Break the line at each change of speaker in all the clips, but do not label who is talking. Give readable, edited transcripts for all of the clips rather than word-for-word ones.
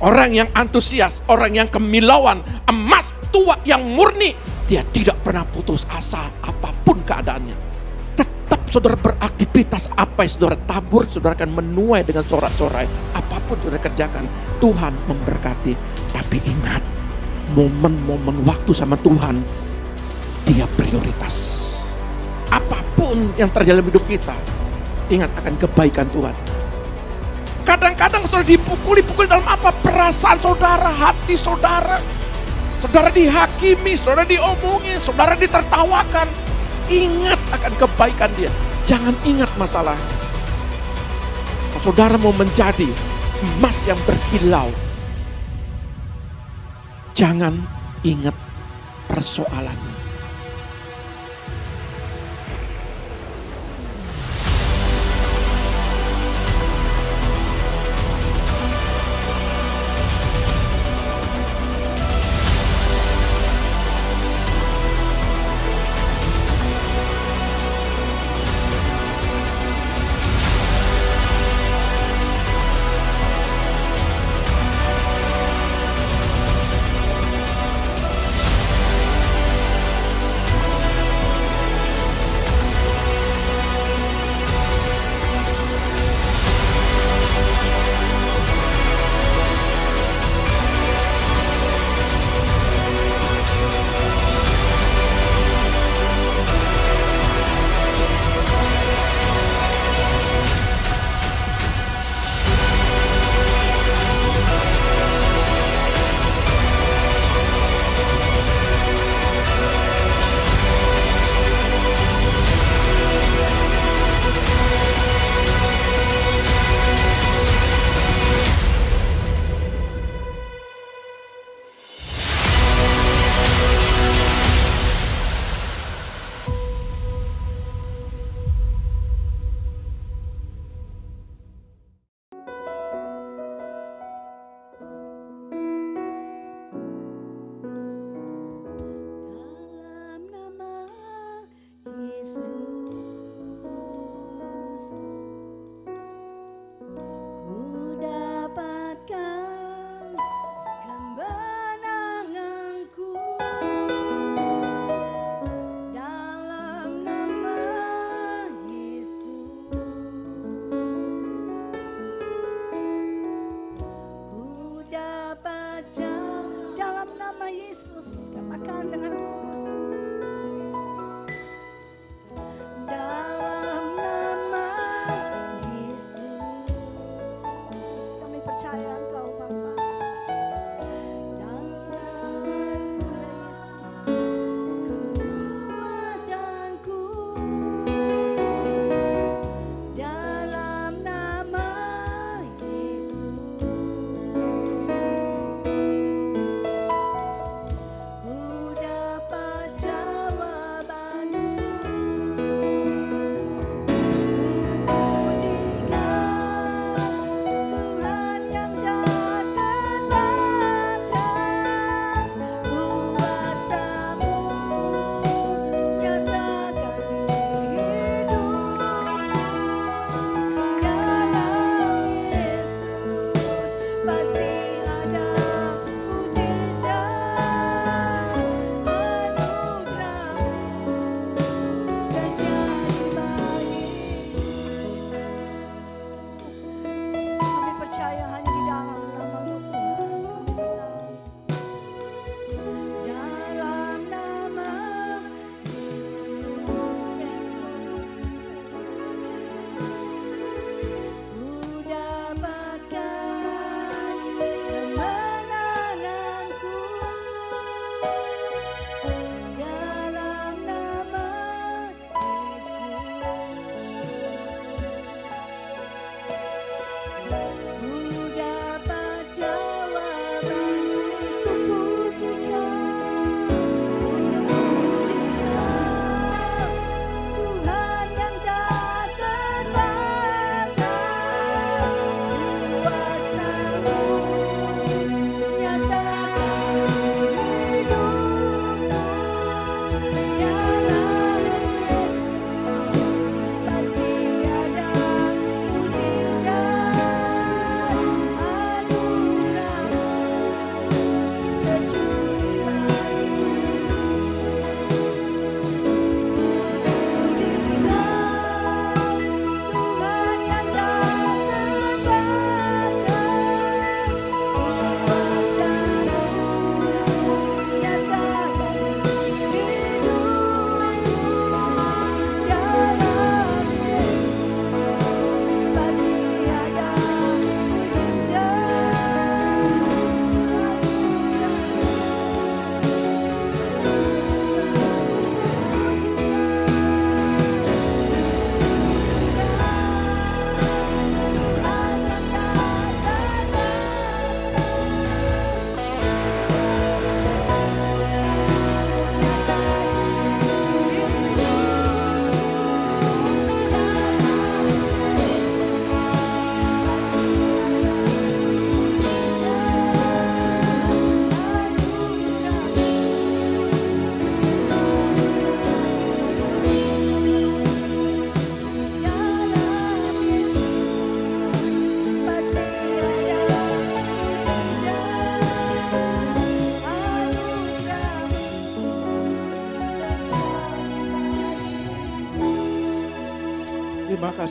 Orang yang antusias, orang yang kemilauan, emas tua yang murni, dia tidak pernah putus asa apapun keadaannya. Tetap saudara beraktivitas, apa yang saudara tabur, saudara akan menuai dengan sorak-sorai. Apapun saudara kerjakan, Tuhan memberkati. Tapi ingat, momen-momen waktu sama Tuhan, dia prioritas. Apapun yang terjadi dalam hidup kita, ingat akan kebaikan Tuhan. Kadang-kadang saudara dipukuli dalam apa? Perasaan saudara, hati saudara. Saudara dihakimi, saudara diomongin, saudara ditertawakan. Ingat akan kebaikan dia. Jangan ingat masalah. Kalau saudara mau menjadi emas yang berkilau, jangan ingat persoalannya.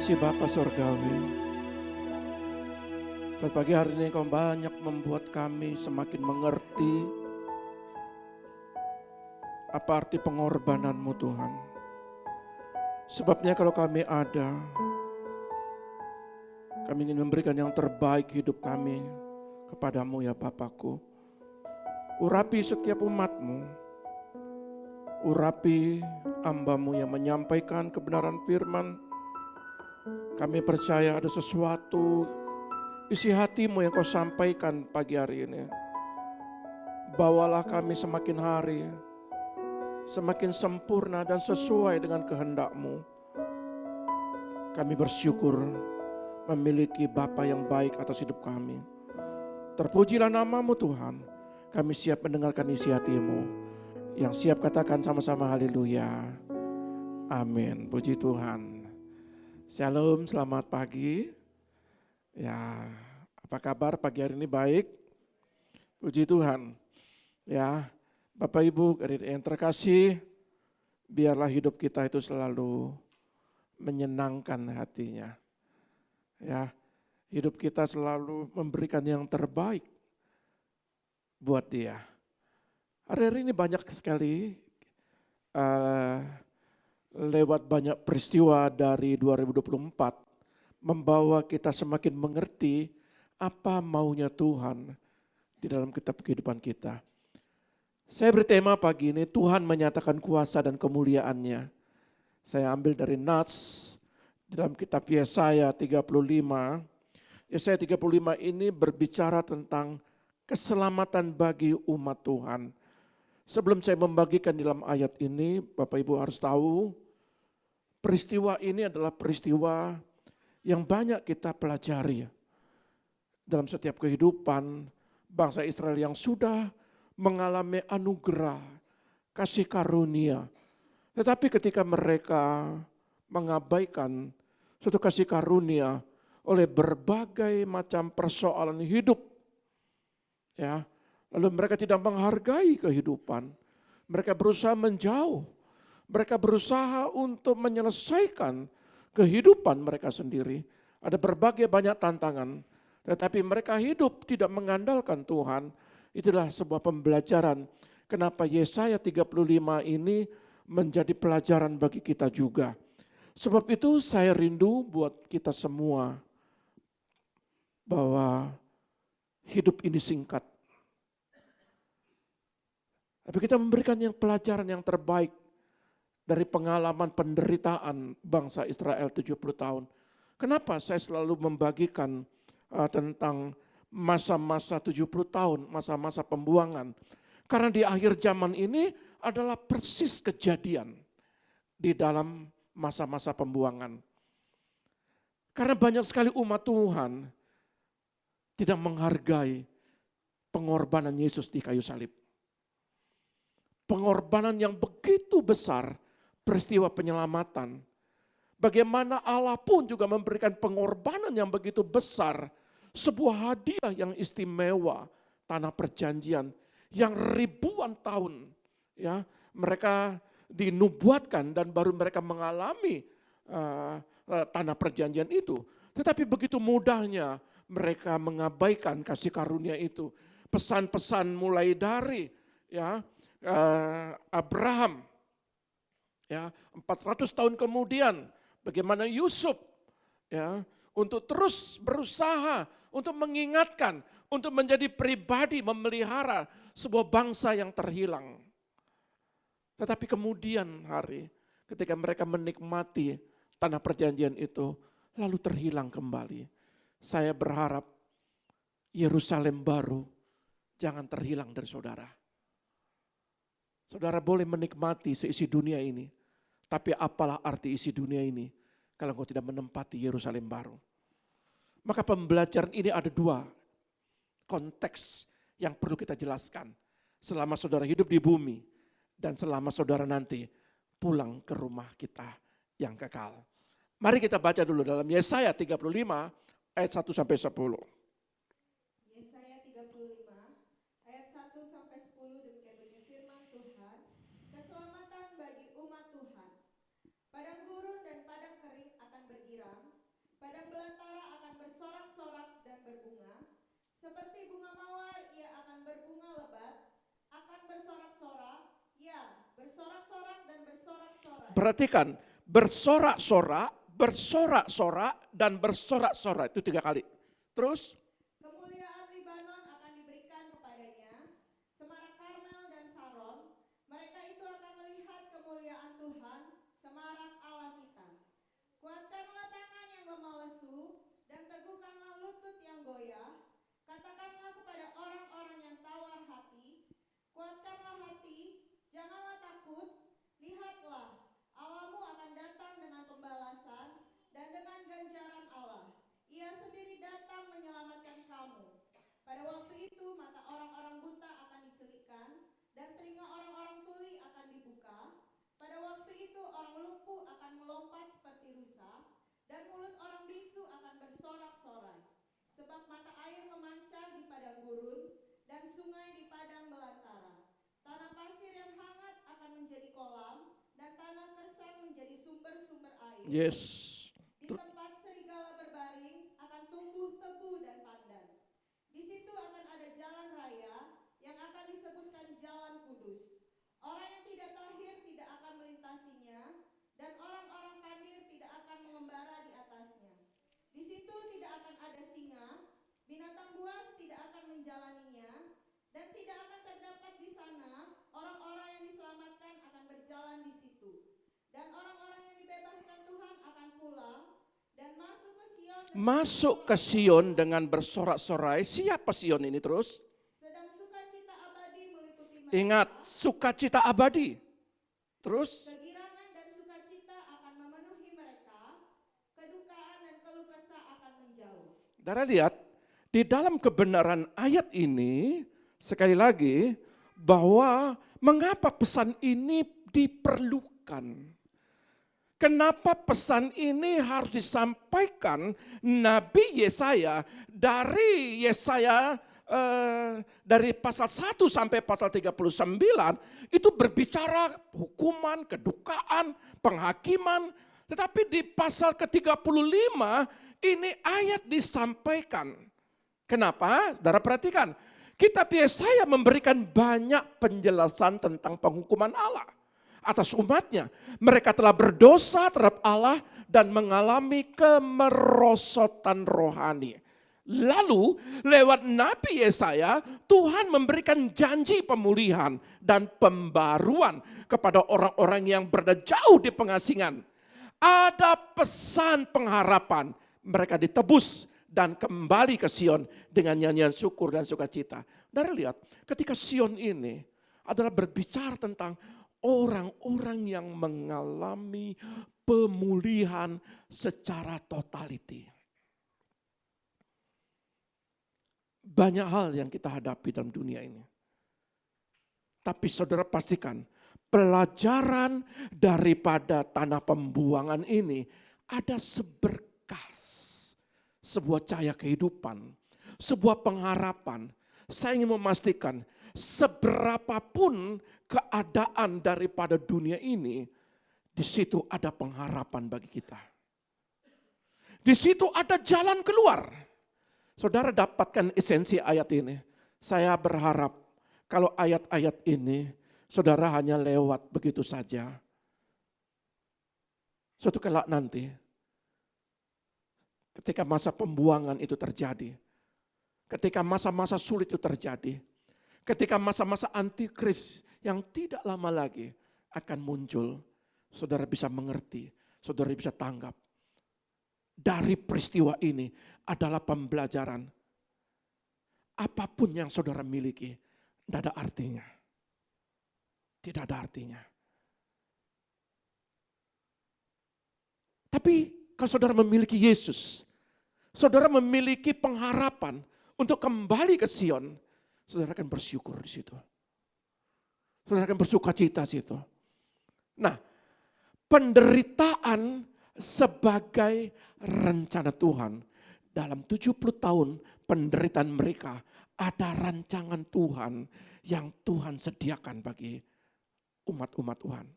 kasih Bapa Surgawi. Saat pagi hari ini Kau banyak membuat kami semakin mengerti apa arti pengorbanan-Mu Tuhan. Sebabnya kalau kami ada, kami ingin memberikan yang terbaik hidup kami kepadamu ya Bapakku. Urapi setiap umat-Mu, urapi hamba-Mu yang menyampaikan kebenaran firman. Kami percaya ada sesuatu isi hati-Mu yang Kau sampaikan pagi hari ini. Bawalah kami semakin hari semakin sempurna dan sesuai dengan kehendak-Mu. Kami bersyukur memiliki Bapa yang baik atas hidup kami. Terpujilah nama-Mu Tuhan. Kami siap mendengarkan isi hati-Mu. Yang siap katakan sama-sama haleluya. Amin. Puji Tuhan. Shalom, selamat pagi. Ya, apa kabar pagi hari ini? Baik. Puji Tuhan. Ya, Bapak Ibu yang terkasih, biarlah hidup kita itu selalu menyenangkan hatinya. Ya, hidup kita selalu memberikan yang terbaik buat Dia. Hari-hari ini banyak sekali lewat banyak peristiwa dari 2024 membawa kita semakin mengerti apa maunya Tuhan di dalam kitab kehidupan kita. Saya beri tema pagi ini, Tuhan menyatakan kuasa dan kemuliaannya. Saya ambil dari Nats dalam kitab Yesaya 35. Yesaya 35 ini berbicara tentang keselamatan bagi umat Tuhan. Sebelum saya membagikan dalam ayat ini, Bapak Ibu harus tahu, peristiwa ini adalah peristiwa yang banyak kita pelajari dalam setiap kehidupan bangsa Israel yang sudah mengalami anugerah, kasih karunia. Tetapi ketika mereka mengabaikan suatu kasih karunia oleh berbagai macam persoalan hidup, ya, lalu mereka tidak menghargai kehidupan. Mereka berusaha menjauh. Mereka berusaha untuk menyelesaikan kehidupan mereka sendiri. Ada berbagai banyak tantangan. Tetapi mereka hidup tidak mengandalkan Tuhan. Itulah sebuah pembelajaran. Kenapa Yesaya 35 ini menjadi pelajaran bagi kita juga. Sebab itu saya rindu buat kita semua. Bahwa hidup ini singkat. Tapi kita memberikan yang pelajaran yang terbaik dari pengalaman penderitaan bangsa Israel 70 tahun. Kenapa saya selalu membagikan tentang masa-masa 70 tahun, masa-masa pembuangan. Karena di akhir zaman ini adalah persis kejadian di dalam masa-masa pembuangan. Karena banyak sekali umat Tuhan tidak menghargai pengorbanan Yesus di kayu salib. Pengorbanan yang begitu besar, peristiwa penyelamatan. Bagaimana Allah pun juga memberikan pengorbanan yang begitu besar, sebuah hadiah yang istimewa, tanah perjanjian yang ribuan tahun ya mereka dinubuatkan dan baru mereka mengalami tanah perjanjian itu. Tetapi begitu mudahnya mereka mengabaikan kasih karunia itu. Pesan-pesan mulai dari ya Abraham, ya 400 tahun kemudian bagaimana Yusuf ya untuk terus berusaha untuk mengingatkan, untuk menjadi pribadi memelihara sebuah bangsa yang terhilang. Tetapi kemudian hari ketika mereka menikmati tanah perjanjian itu lalu terhilang kembali. Saya berharap Yerusalem baru jangan terhilang dari saudara. Saudara boleh menikmati seisi dunia ini, tapi apalah arti isi dunia ini kalau engkau tidak menempati Yerusalem baru. Maka pembelajaran ini ada dua konteks yang perlu kita jelaskan. Selama saudara hidup di bumi dan selama saudara nanti pulang ke rumah kita yang kekal. Mari kita baca dulu dalam Yesaya 35 ayat 1 sampai 10.
Yesaya 35 ayat 1 sampai 10 demikian bunyi firman Tuhan. Keselamatan bagi umat Tuhan. Padang gurun dan padang kering akan bergirang, Padang belantara akan bersorak-sorak dan berbunga. Seperti bunga mawar, ia akan berbunga lebat, akan bersorak-sorak, ya, bersorak-sorak dan bersorak-sorai.
Perhatikan, bersorak-sorak, bersorak-sorak, dan bersorak-sorai. Itu 3 kali. Terus,
Kemuliaan Libanon akan diberikan kepadanya, semarak Karmel dan Saron. Mereka itu akan melihat kemuliaan Tuhan, semarak Allah kita. Kuatkanlah tangan yang lemah lesu, dan teguhkanlah lutut yang goyah. Katakanlah kepada orang-orang yang tawar hati, kuatkanlah hati, janganlah takut. Lihatlah, Allahmu akan datang dengan pembalasan dan dengan ganjaran Allah. Ia sendiri datang menyelamatkan kamu. Pada waktu itu mata orang-orang buta akan dicelikkan dan telinga orang-orang tuli akan dibuka. Pada waktu itu orang lumpuh akan melompat seperti rusa dan mulut orang bisu akan bersorak-sorai. Sebab mata air memancar di padang gurun dan sungai di padang belantara. Tanah pasir yang hangat akan menjadi kolam dan tanah kersang menjadi sumber-sumber air.
yes.
Di tempat serigala berbaring akan tumbuh tebu dan pandan. Di situ akan ada jalan raya yang akan disebutkan jalan kudus. Orang yang tidak tahir tidak akan melintasinya, dan orang-orang pandir tidak akan mengembara di atasnya. Di situ tidak akan ada singa, binatang buas tidak akan menjalaninya, dan tidak akan terdapat di sana orang-orang yang diselamatkan akan berjalan di situ. Dan orang-orang yang dibebaskan Tuhan akan pulang dan
Masuk ke Sion dengan bersorak-sorai. Siapa Sion ini terus?
sedang sukacita abadi meliputi mereka.
Ingat, sukacita abadi. Terus,
Kegirangan dan sukacita akan memenuhi mereka, kedukaan dan keluh kesah akan menjauh.
saudara lihat, di dalam kebenaran ayat ini, sekali lagi, bahwa mengapa pesan ini diperlukan. Kenapa pesan ini harus disampaikan Nabi Yesaya dari Yesaya dari pasal 1 sampai pasal 39 itu berbicara hukuman, kedukaan, penghakiman. Tetapi di pasal ke-35 ini ayat disampaikan. Kenapa? Saudara perhatikan, kitab Yesaya memberikan banyak penjelasan tentang penghukuman Allah atas umatnya. Mereka telah berdosa terhadap Allah dan mengalami kemerosotan rohani. Lalu lewat Nabi Yesaya, Tuhan memberikan janji pemulihan dan pembaruan kepada orang-orang yang berada jauh di pengasingan. Ada pesan pengharapan, mereka ditebus dan kembali ke Sion dengan nyanyian syukur dan sukacita. Saudara lihat, ketika Sion ini adalah berbicara tentang orang-orang yang mengalami pemulihan secara totality. Banyak hal yang kita hadapi dalam dunia ini. Tapi saudara pastikan, pelajaran daripada tanah pembuangan ini ada seberkas, sebuah cahaya kehidupan, sebuah pengharapan. Saya ingin memastikan, seberapapun keadaan daripada dunia ini, di situ ada pengharapan bagi kita. Di situ ada jalan keluar. Saudara dapatkan esensi ayat ini. Saya berharap kalau ayat-ayat ini saudara hanya lewat begitu saja. Suatu kelak nanti, ketika masa pembuangan itu terjadi, ketika masa-masa sulit itu terjadi, ketika masa-masa antikris yang tidak lama lagi akan muncul, saudara bisa mengerti, saudara bisa tanggap. Dari peristiwa ini adalah pembelajaran. Apapun yang saudara miliki, tidak ada artinya. Tidak ada artinya. Tapi kalau saudara memiliki Yesus, saudara memiliki pengharapan untuk kembali ke Sion, saudara akan bersyukur di situ. Saudara akan bersukacita di situ. Nah, penderitaan sebagai rencana Tuhan. Dalam 70 tahun penderitaan mereka, ada rancangan Tuhan yang Tuhan sediakan bagi umat-umat Tuhan.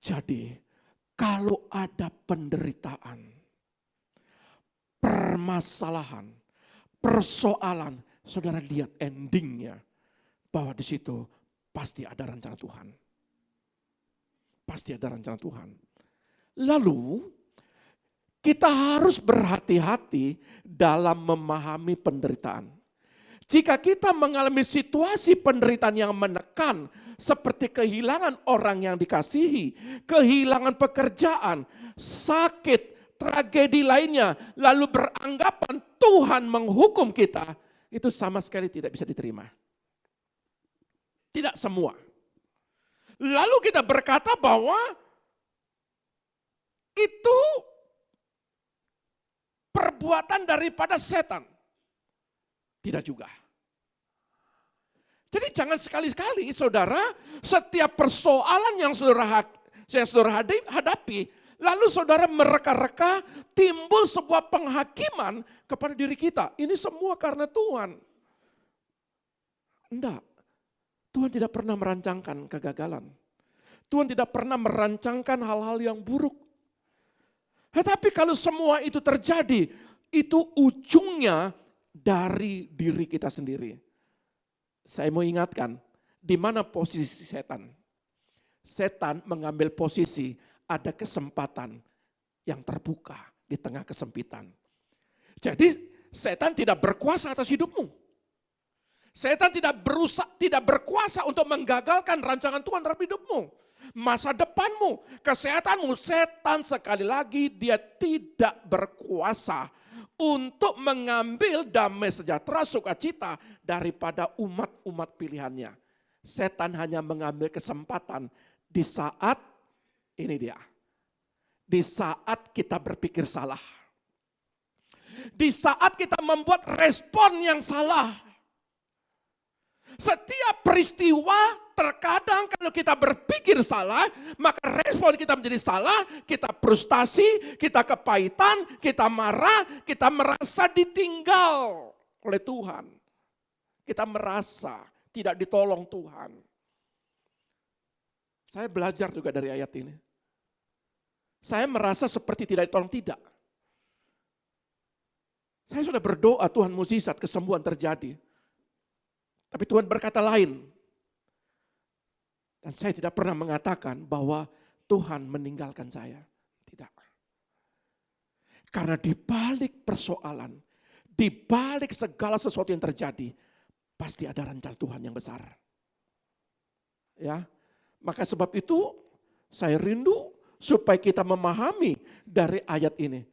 Jadi, kalau ada penderitaan, permasalahan, persoalan, saudara lihat endingnya. Bahwa di situ pasti ada rencana Tuhan. Pasti ada rencana Tuhan. Lalu kita harus berhati-hati dalam memahami penderitaan. Jika kita mengalami situasi penderitaan yang menekan, seperti kehilangan orang yang dikasihi, kehilangan pekerjaan, sakit, tragedi lainnya, lalu beranggapan Tuhan menghukum kita, itu sama sekali tidak bisa diterima. Tidak semua. Lalu kita berkata bahwa itu perbuatan daripada setan. Tidak juga. Jadi jangan sekali-kali saudara, setiap persoalan yang saudara hadapi, lalu saudara mereka-reka timbul sebuah penghakiman kepada diri kita. Ini semua karena Tuhan. Enggak. Tuhan tidak pernah merancangkan kegagalan. Tuhan tidak pernah merancangkan hal-hal yang buruk. Tetapi kalau semua itu terjadi, itu ujungnya dari diri kita sendiri. Saya mau ingatkan, di mana posisi setan? Setan mengambil posisi ada kesempatan yang terbuka di tengah kesempitan. Jadi setan tidak berkuasa atas hidupmu. Setan tidak berkuasa untuk menggagalkan rancangan Tuhan dalam hidupmu. Masa depanmu, kesehatanmu, setan sekali lagi dia tidak berkuasa untuk mengambil damai sejahtera sukacita daripada umat-umat pilihannya. Setan hanya mengambil kesempatan di saat, ini dia, di saat kita berpikir salah. Di saat kita membuat respon yang salah. Setiap peristiwa terkadang kalau kita berpikir salah, maka respon kita menjadi salah, kita frustasi, kita kepahitan, kita marah, kita merasa ditinggal oleh Tuhan. Kita merasa tidak ditolong Tuhan. Saya belajar juga dari ayat ini. Saya merasa seperti tidak ditolong, tidak. Saya sudah berdoa Tuhan mukjizat kesembuhan terjadi. Tapi Tuhan berkata lain. Dan saya tidak pernah mengatakan bahwa Tuhan meninggalkan saya. Tidak. Karena di balik persoalan, di balik segala sesuatu yang terjadi, pasti ada rencana Tuhan yang besar. Ya, maka sebab itu saya rindu supaya kita memahami dari ayat ini.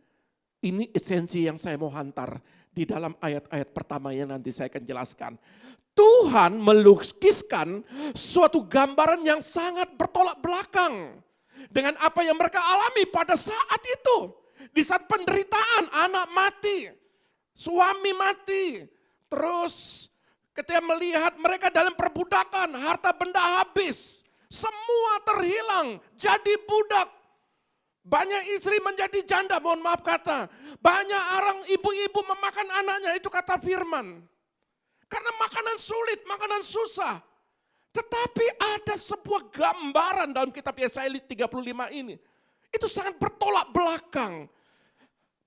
Ini esensi yang saya mau hantar di dalam ayat-ayat pertama yang nanti saya akan jelaskan. Tuhan melukiskan suatu gambaran yang sangat bertolak belakang dengan apa yang mereka alami pada saat itu. Di saat penderitaan, anak mati, suami mati, terus ketika melihat mereka dalam perbudakan, harta benda habis, semua terhilang, jadi budak. Banyak istri menjadi janda, mohon maaf kata. Banyak orang ibu-ibu memakan anaknya, itu kata firman. Karena makanan sulit, makanan susah. Tetapi ada sebuah gambaran dalam kitab Yesaya 35 ini. Itu sangat bertolak belakang.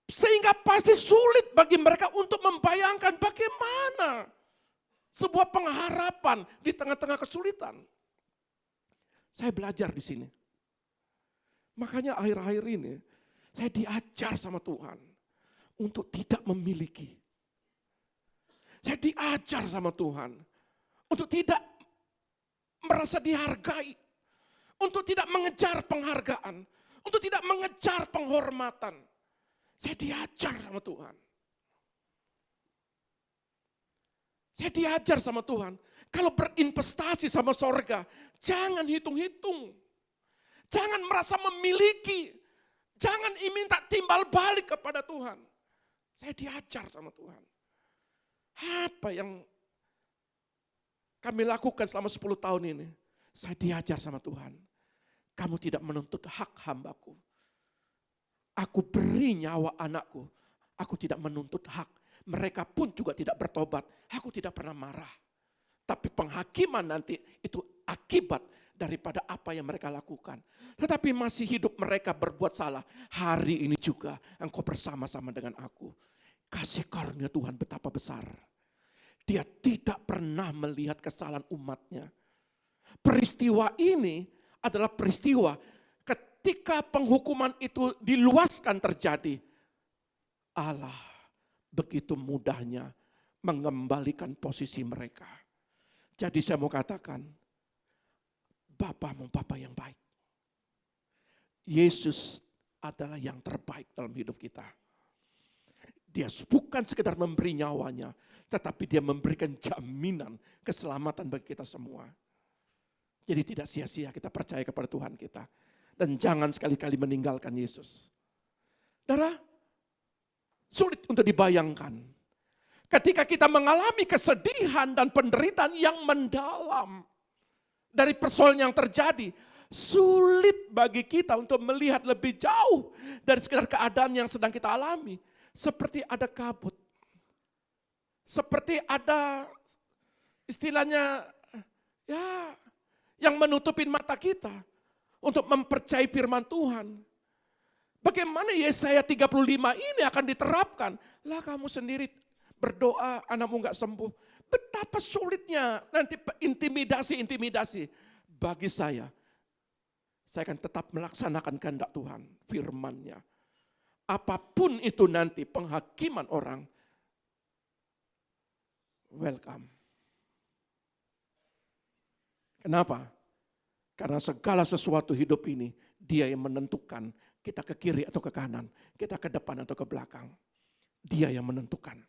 Sehingga pasti sulit bagi mereka untuk membayangkan bagaimana sebuah pengharapan di tengah-tengah kesulitan. Saya belajar di sini. Makanya akhir-akhir ini saya diajar sama Tuhan untuk tidak memiliki. Saya diajar sama Tuhan untuk tidak merasa dihargai, untuk tidak mengejar penghargaan, untuk tidak mengejar penghormatan. Saya diajar sama Tuhan. Saya diajar sama Tuhan, kalau berinvestasi sama sorga, jangan hitung-hitung. Jangan merasa memiliki, jangan minta timbal balik kepada Tuhan. Saya diajar sama Tuhan. Apa yang kami lakukan selama 10 tahun ini? Saya diajar sama Tuhan. Kamu tidak menuntut hak hambaku. Aku beri nyawa anakku. Aku tidak menuntut hak. Mereka pun juga tidak bertobat. Aku tidak pernah marah. Tapi penghakiman nanti itu akibat daripada apa yang mereka lakukan. Tetapi masih hidup mereka berbuat salah. Hari ini juga engkau bersama-sama dengan aku. Kasih karunia Tuhan betapa besar. Dia tidak pernah melihat kesalahan umatnya. Peristiwa ini adalah peristiwa ketika penghukuman itu diluaskan terjadi. Allah begitu mudahnya mengembalikan posisi mereka. Jadi saya mau katakan, Bapamu Bapa yang baik. Yesus adalah yang terbaik dalam hidup kita. Dia bukan sekedar memberi nyawanya, tetapi dia memberikan jaminan keselamatan bagi kita semua. Jadi tidak sia-sia kita percaya kepada Tuhan kita. Dan jangan sekali-kali meninggalkan Yesus. Saudara, sulit untuk dibayangkan. Ketika kita mengalami kesedihan dan penderitaan yang mendalam dari persoalan yang terjadi, sulit bagi kita untuk melihat lebih jauh dari sekedar keadaan yang sedang kita alami. Seperti ada kabut. Seperti ada istilahnya ya yang menutupin mata kita untuk mempercayai firman Tuhan. Bagaimana Yesaya 35 ini akan diterapkan? Lah kamu sendiri berdoa anakmu enggak sembuh. Betapa sulitnya nanti intimidasi. Bagi saya akan tetap melaksanakan kehendak Tuhan, firman-Nya. Apapun itu nanti penghakiman orang, welcome. Kenapa? Karena segala sesuatu hidup ini, Dia yang menentukan kita ke kiri atau ke kanan, kita ke depan atau ke belakang. Dia yang menentukan.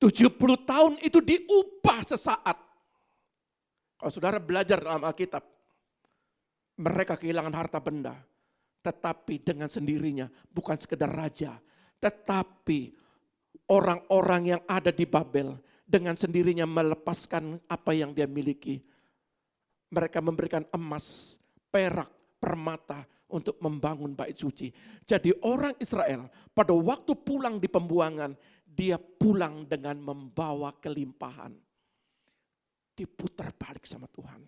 70 tahun itu diubah sesaat. Kalau saudara belajar dalam Alkitab, mereka kehilangan harta benda. Tetapi dengan sendirinya bukan sekedar raja. Tetapi orang-orang yang ada di Babel dengan sendirinya melepaskan apa yang dia miliki. Mereka memberikan emas, perak, permata untuk membangun bait suci. Jadi orang Israel pada waktu pulang di pembuangan, dia pulang dengan membawa kelimpahan. Diputar balik sama Tuhan.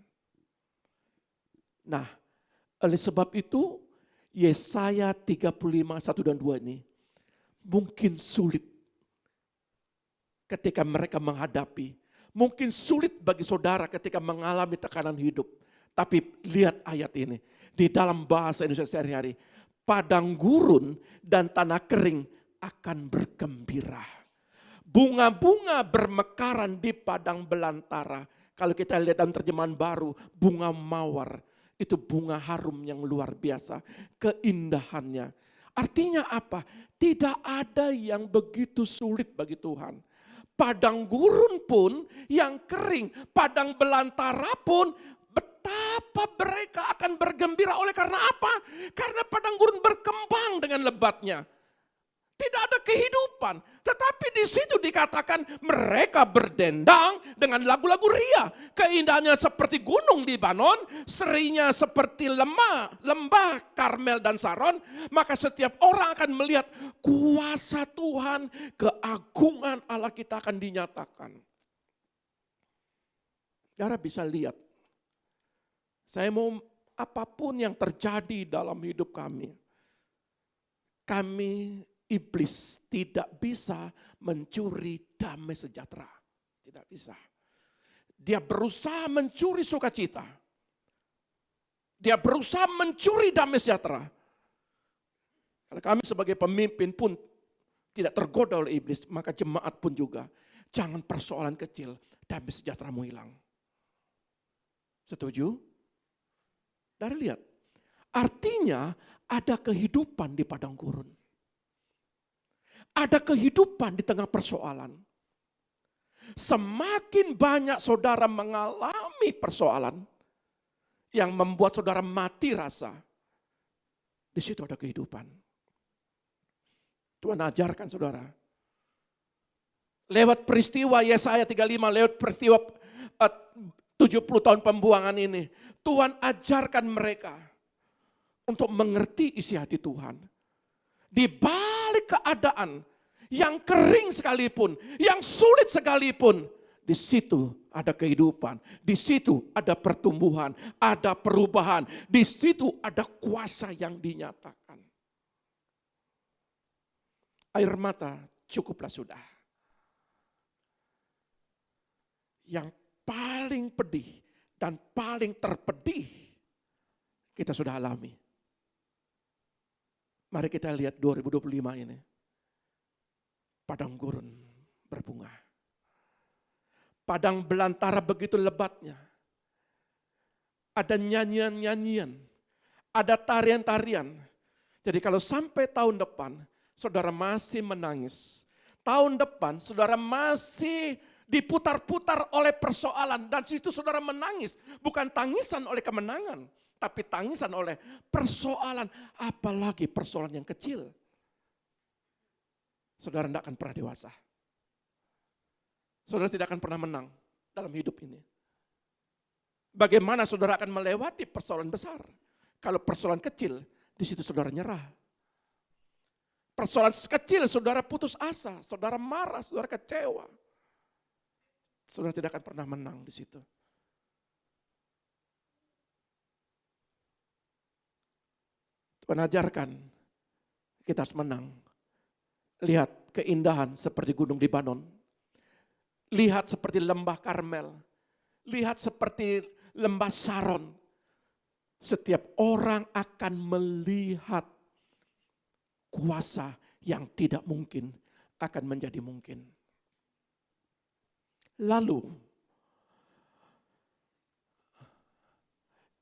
Nah, oleh sebab itu Yesaya 35, 1 dan 2 ini mungkin sulit ketika mereka menghadapi. Mungkin sulit bagi saudara ketika mengalami tekanan hidup. Tapi lihat ayat ini. Di dalam bahasa Indonesia sehari-hari. Padang gurun dan tanah kering akan bergembira. Bunga-bunga bermekaran di padang belantara. Kalau kita lihat dalam terjemahan baru, bunga mawar. Itu bunga harum yang luar biasa. Keindahannya. Artinya apa? Tidak ada yang begitu sulit bagi Tuhan. Padang gurun pun yang kering, padang belantara pun betapa mereka akan bergembira. Oleh karena apa? Karena padang gurun berkembang dengan lebatnya. Tidak ada kehidupan. Tetapi di situ dikatakan mereka berdendang dengan lagu-lagu ria. Keindahannya seperti gunung Libanon, serinya seperti lembah Karmel dan Saron. Maka setiap orang akan melihat kuasa Tuhan, keagungan Allah kita akan dinyatakan. Saudara bisa lihat. Saya mau apapun yang terjadi dalam hidup kami. Iblis tidak bisa mencuri damai sejahtera. Tidak bisa. Dia berusaha mencuri sukacita. Dia berusaha mencuri damai sejahtera. Kalau kami sebagai pemimpin pun tidak tergoda oleh iblis, maka jemaat pun juga. Jangan persoalan kecil, damai sejahteramu hilang. Setuju? Dari lihat. Artinya ada kehidupan di padang gurun. Ada kehidupan di tengah persoalan. Semakin banyak saudara mengalami persoalan yang membuat saudara mati rasa, di situ ada kehidupan. Tuhan ajarkan saudara. Lewat peristiwa Yesaya 35, lewat peristiwa 70 tahun pembuangan ini, Tuhan ajarkan mereka untuk mengerti isi hati Tuhan. Di balik keadaan yang kering sekalipun, yang sulit sekalipun, Di situ ada kehidupan, di situ ada pertumbuhan, ada perubahan, di situ ada kuasa yang dinyatakan. Air mata cukuplah sudah. Yang paling pedih dan paling terpedih kita sudah alami. Mari kita lihat 2025 ini. Padang gurun berbunga. Padang belantara begitu lebatnya. Ada nyanyian-nyanyian. Ada tarian-tarian. Jadi kalau sampai tahun depan, saudara masih menangis. Tahun depan, saudara masih diputar-putar oleh persoalan. Dan situ saudara menangis. Bukan tangisan oleh kemenangan. Tapi tangisan oleh persoalan. Apalagi persoalan yang kecil. Saudara tidak akan pernah dewasa. Saudara tidak akan pernah menang dalam hidup ini. Bagaimana saudara akan melewati persoalan besar? Kalau persoalan kecil, di situ saudara nyerah. Persoalan kecil, saudara putus asa, saudara marah, saudara kecewa. Saudara tidak akan pernah menang di situ. Tuhan ajarkan kita harus menang. Lihat keindahan seperti Gunung Libanon. Lihat seperti lembah Karmel. Lihat seperti lembah Saron. Setiap orang akan melihat kuasa yang tidak mungkin akan menjadi mungkin. Lalu,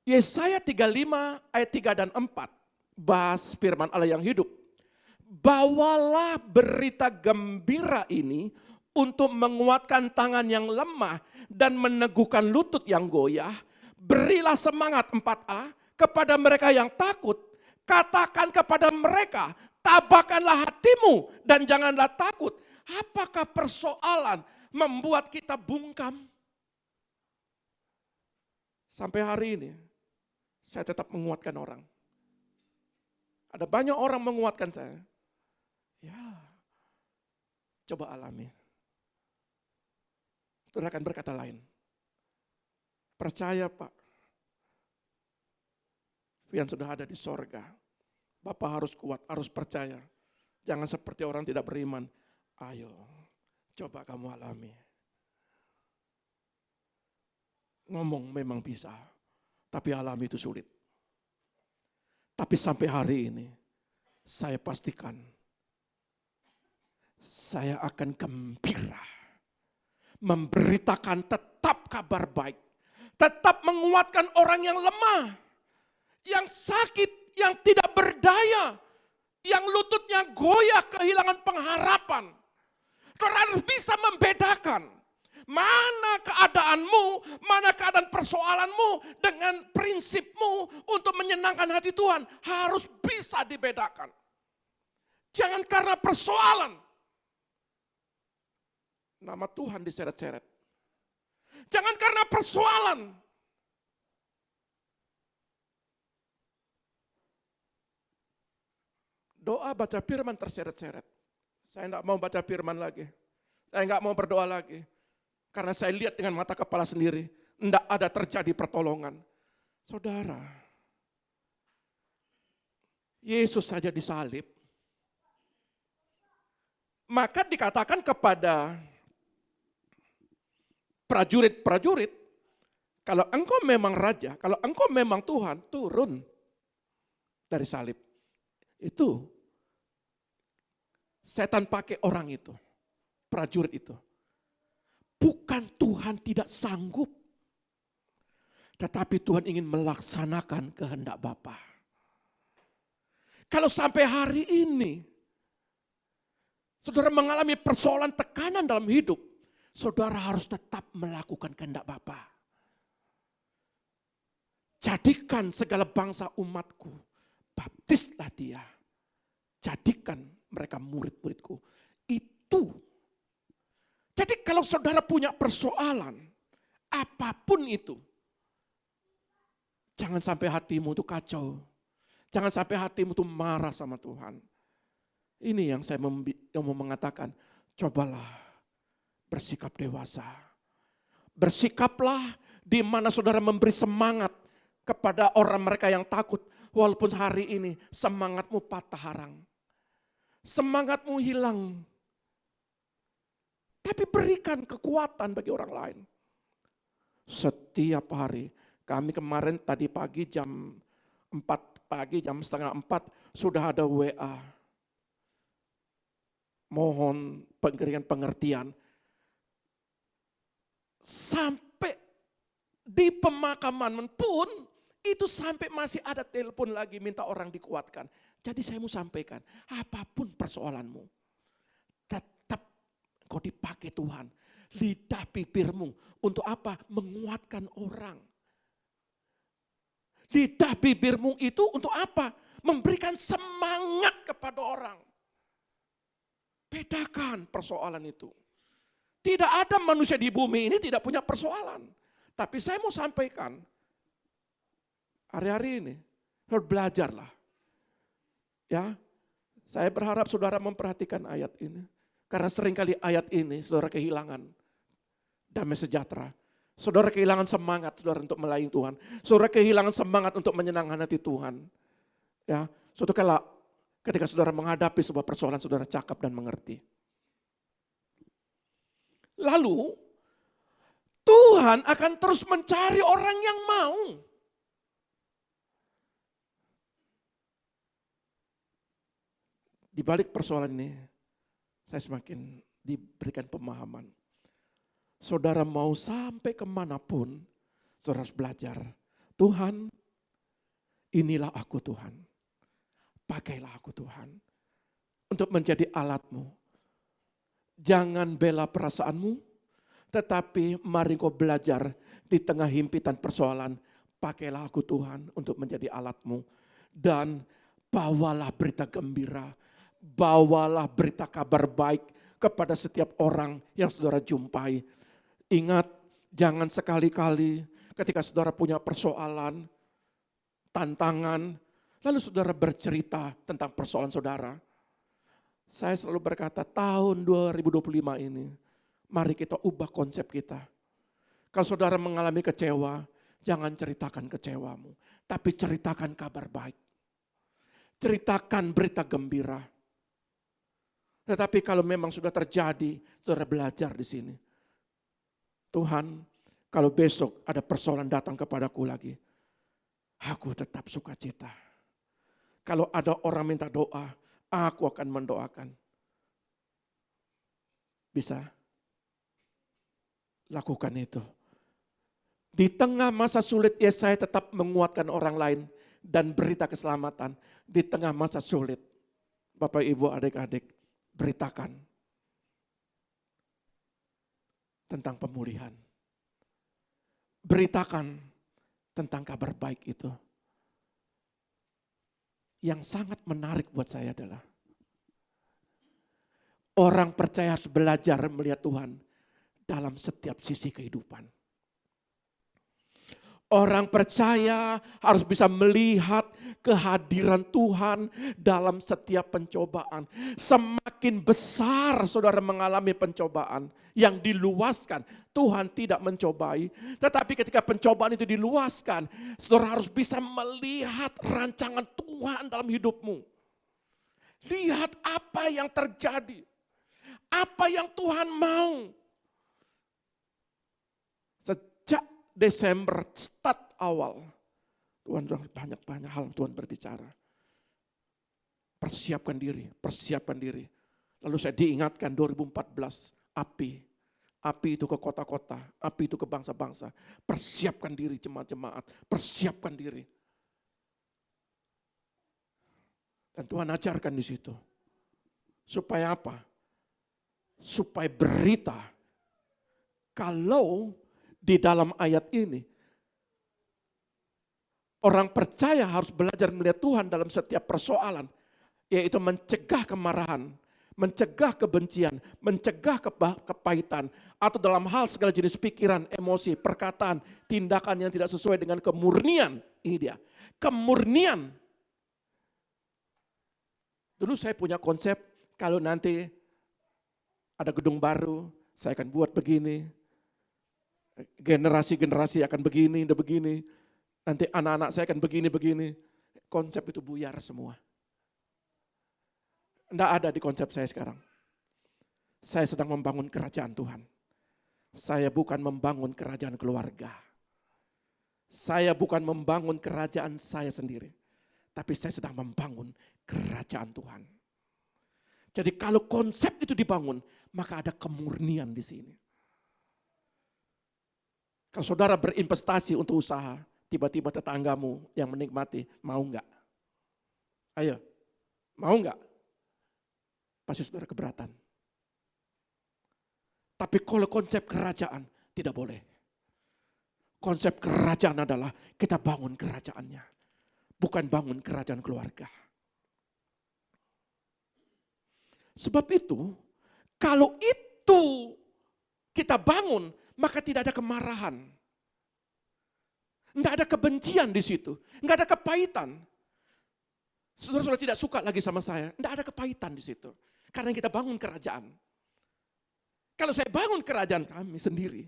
Yesaya 35 ayat 3 dan 4 bahas firman Allah yang hidup. Bawalah berita gembira ini untuk menguatkan tangan yang lemah dan meneguhkan lutut yang goyah. Berilah semangat 4A kepada mereka yang takut. Katakan kepada mereka, tabahkanlah hatimu dan janganlah takut. Apakah persoalan membuat kita bungkam? Sampai hari ini, saya tetap menguatkan orang. Ada banyak orang menguatkan saya. Ya, coba alami. Saudara akan berkata lain. Percaya Pak. Tuhan sudah ada di sorga. Bapak harus kuat, harus percaya. Jangan seperti orang tidak beriman. Ayo, coba kamu alami. Ngomong memang bisa, tapi alami itu sulit. Tapi sampai hari ini, saya pastikan, saya akan gembira. Memberitakan tetap kabar baik. Tetap menguatkan orang yang lemah. Yang sakit, yang tidak berdaya. Yang lututnya goyah kehilangan pengharapan. Saudara harus bisa membedakan. Mana keadaanmu, mana keadaan persoalanmu dengan prinsipmu untuk menyenangkan hati Tuhan. Harus bisa dibedakan. Jangan karena persoalan. Nama Tuhan diseret-seret. Jangan karena persoalan. Doa baca firman terseret-seret. Saya tidak mau baca firman lagi. Saya tidak mau berdoa lagi. Karena saya lihat dengan mata kepala sendiri. Tidak ada terjadi pertolongan. Saudara. Yesus saja disalib. Maka dikatakan kepada prajurit-prajurit, kalau engkau memang raja, kalau engkau memang Tuhan, turun dari salib. Itu setan pakai orang itu, prajurit itu. Bukan Tuhan tidak sanggup, tetapi Tuhan ingin melaksanakan kehendak Bapa. Kalau sampai hari ini, saudara mengalami persoalan tekanan dalam hidup, saudara harus tetap melakukan kehendak Bapa. Jadikan segala bangsa umatku, baptislah dia. Jadikan mereka murid-muridku. Itu. Jadi kalau saudara punya persoalan, apapun itu, jangan sampai hatimu itu kacau. Jangan sampai hatimu itu marah sama Tuhan. Ini yang saya mau mengatakan, cobalah bersikap dewasa. Bersikaplah di mana saudara memberi semangat kepada orang mereka yang takut. Walaupun hari ini semangatmu patah arang. Semangatmu hilang. Tapi berikan kekuatan bagi orang lain. Setiap hari, kami kemarin tadi pagi jam 4 pagi, jam setengah 4 sudah ada WA. Mohon pengertian. Sampai di pemakaman pun, itu sampai masih ada telepon lagi minta orang dikuatkan. Jadi saya mau sampaikan, apapun persoalanmu, tetap kau dipakai Tuhan. Lidah bibirmu untuk apa? Menguatkan orang. Lidah bibirmu itu untuk apa? Memberikan semangat kepada orang. Bedakan persoalan itu. Tidak ada manusia di bumi ini tidak punya persoalan. Tapi saya mau sampaikan, hari-hari ini harus belajarlah. Ya, saya berharap saudara memperhatikan ayat ini. Karena seringkali ayat ini saudara kehilangan damai sejahtera. Saudara kehilangan semangat saudara untuk melayani Tuhan. Saudara kehilangan semangat untuk menyenangkan hati Tuhan. Ya, suatu kala ketika saudara menghadapi sebuah persoalan saudara cakap dan mengerti. Lalu Tuhan akan terus mencari orang yang mau. Di balik persoalan ini, saya semakin diberikan pemahaman. Saudara mau sampai kemanapun, saudara harus belajar. Tuhan, inilah aku Tuhan. Pakailah aku Tuhan. Untuk menjadi alatmu. Jangan bela perasaanmu, tetapi mari kau belajar di tengah himpitan persoalan. Pakailah aku Tuhan untuk menjadi alatmu. Dan bawalah berita gembira. Bawalah berita kabar baik kepada setiap orang yang saudara jumpai. Ingat, jangan sekali-kali ketika saudara punya persoalan, tantangan, lalu saudara bercerita tentang persoalan saudara. Saya selalu berkata, tahun 2025 ini, mari kita ubah konsep kita. Kalau saudara mengalami kecewa, jangan ceritakan kecewamu, tapi ceritakan kabar baik. Ceritakan berita gembira. Tetapi kalau memang sudah terjadi, saudara belajar di sini. Tuhan, kalau besok ada persoalan datang kepadaku lagi, aku tetap sukacita. Kalau ada orang minta doa, aku akan mendoakan. Bisa? Lakukan itu. Di tengah masa sulit, Yesaya tetap menguatkan orang lain dan berita keselamatan. Di tengah masa sulit, Bapak, Ibu, adik-adik, beritakan tentang pemulihan. Beritakan tentang kabar baik itu. Yang sangat menarik buat saya adalah orang percaya harus belajar melihat Tuhan dalam setiap sisi kehidupan. Orang percaya harus bisa melihat kehadiran Tuhan dalam setiap pencobaan. Semakin besar saudara mengalami pencobaan yang diluaskan, Tuhan tidak mencobai. Tetapi ketika pencobaan itu diluaskan, saudara harus bisa melihat rancangan Tuhan dalam hidupmu. Lihat apa yang terjadi. Apa yang Tuhan mau. Sejak Desember start awal, Tuhan banyak hal Tuhan berbicara. Persiapkan diri. Lalu saya diingatkan 2014, api itu ke kota-kota, api itu ke bangsa-bangsa. Persiapkan diri jemaat-jemaat, persiapkan diri. Dan Tuhan ajarkan di situ. Supaya apa? Supaya berita, kalau di dalam ayat ini, orang percaya harus belajar melihat Tuhan dalam setiap persoalan, yaitu mencegah kemarahan, mencegah kebencian, mencegah kepahitan, atau dalam hal segala jenis pikiran, emosi, perkataan, tindakan yang tidak sesuai dengan kemurnian. Ini dia, kemurnian. Dulu saya punya konsep, kalau nanti ada gedung baru, saya akan buat begini. Generasi-generasi akan begini, begini. Nanti anak-anak saya akan begini. Konsep itu buyar semua. Tidak ada di konsep saya sekarang. Saya sedang membangun kerajaan Tuhan. Saya bukan membangun kerajaan keluarga. Saya bukan membangun kerajaan saya sendiri. Tapi saya sedang membangun kerajaan Tuhan. Jadi kalau konsep itu dibangun, maka ada kemurnian di sini. Kalau saudara berinvestasi untuk usaha, tiba-tiba tetanggamu yang menikmati, mau enggak? Ayo, mau enggak? Pasti saudara keberatan. Tapi kalau konsep kerajaan, tidak boleh. Konsep kerajaan adalah kita bangun kerajaannya. Bukan bangun kerajaan keluarga. Sebab itu, kalau itu kita bangun, maka tidak ada kemarahan. Tidak ada kebencian di situ. Tidak ada kepahitan. Saudara-saudara tidak suka lagi sama saya. Tidak ada kepahitan di situ. Karena kita bangun kerajaan. Kalau saya bangun kerajaan kami sendiri,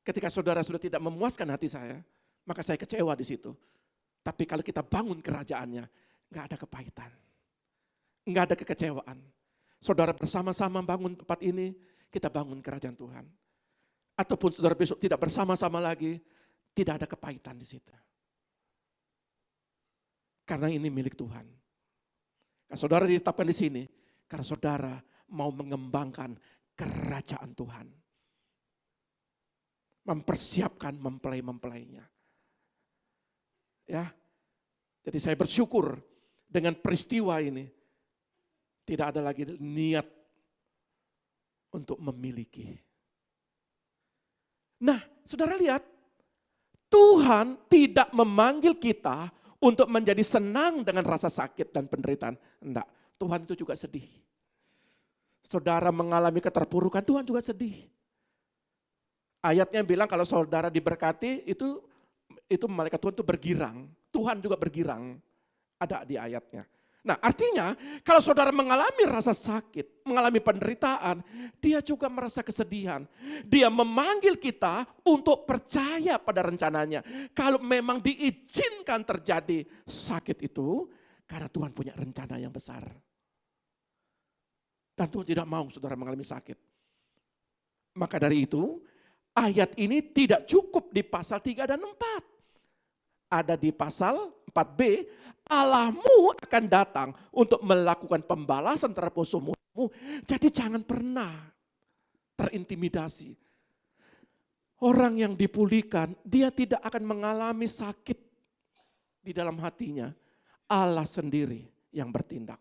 ketika saudara sudah tidak memuaskan hati saya, maka saya kecewa di situ. Tapi kalau kita bangun kerajaannya, nggak ada kepahitan. Nggak ada kekecewaan. Saudara bersama-sama bangun tempat ini, kita bangun kerajaan Tuhan. Ataupun saudara besok tidak bersama-sama lagi, tidak ada kepahitan di situ. Karena ini milik Tuhan. Nah, saudara ditetapkan di sini, karena saudara mau mengembangkan kerajaan Tuhan. Mempersiapkan mempelai-mempelainya. Ya, jadi saya bersyukur dengan peristiwa ini. Tidak ada lagi niat untuk memiliki. Nah, saudara lihat, Tuhan tidak memanggil kita untuk menjadi senang dengan rasa sakit dan penderitaan. Enggak, Tuhan itu juga sedih. Saudara mengalami keterpurukan, Tuhan juga sedih. Ayatnya bilang kalau saudara diberkati, itu malaikat Tuhan itu bergirang. Tuhan juga bergirang. Ada di ayatnya. Nah, artinya kalau saudara mengalami rasa sakit, mengalami penderitaan, dia juga merasa kesedihan. Dia memanggil kita untuk percaya pada rencananya. Kalau memang diizinkan terjadi sakit itu, karena Tuhan punya rencana yang besar. Dan Tuhan tidak mau saudara mengalami sakit. Maka dari itu, ayat ini tidak cukup di pasal 3 dan 4. Ada di pasal 4b, Allahmu akan datang untuk melakukan pembalasan terhadap musuh-musuhmu. Jadi jangan pernah terintimidasi. Orang yang dipulihkan, dia tidak akan mengalami sakit di dalam hatinya. Allah sendiri yang bertindak.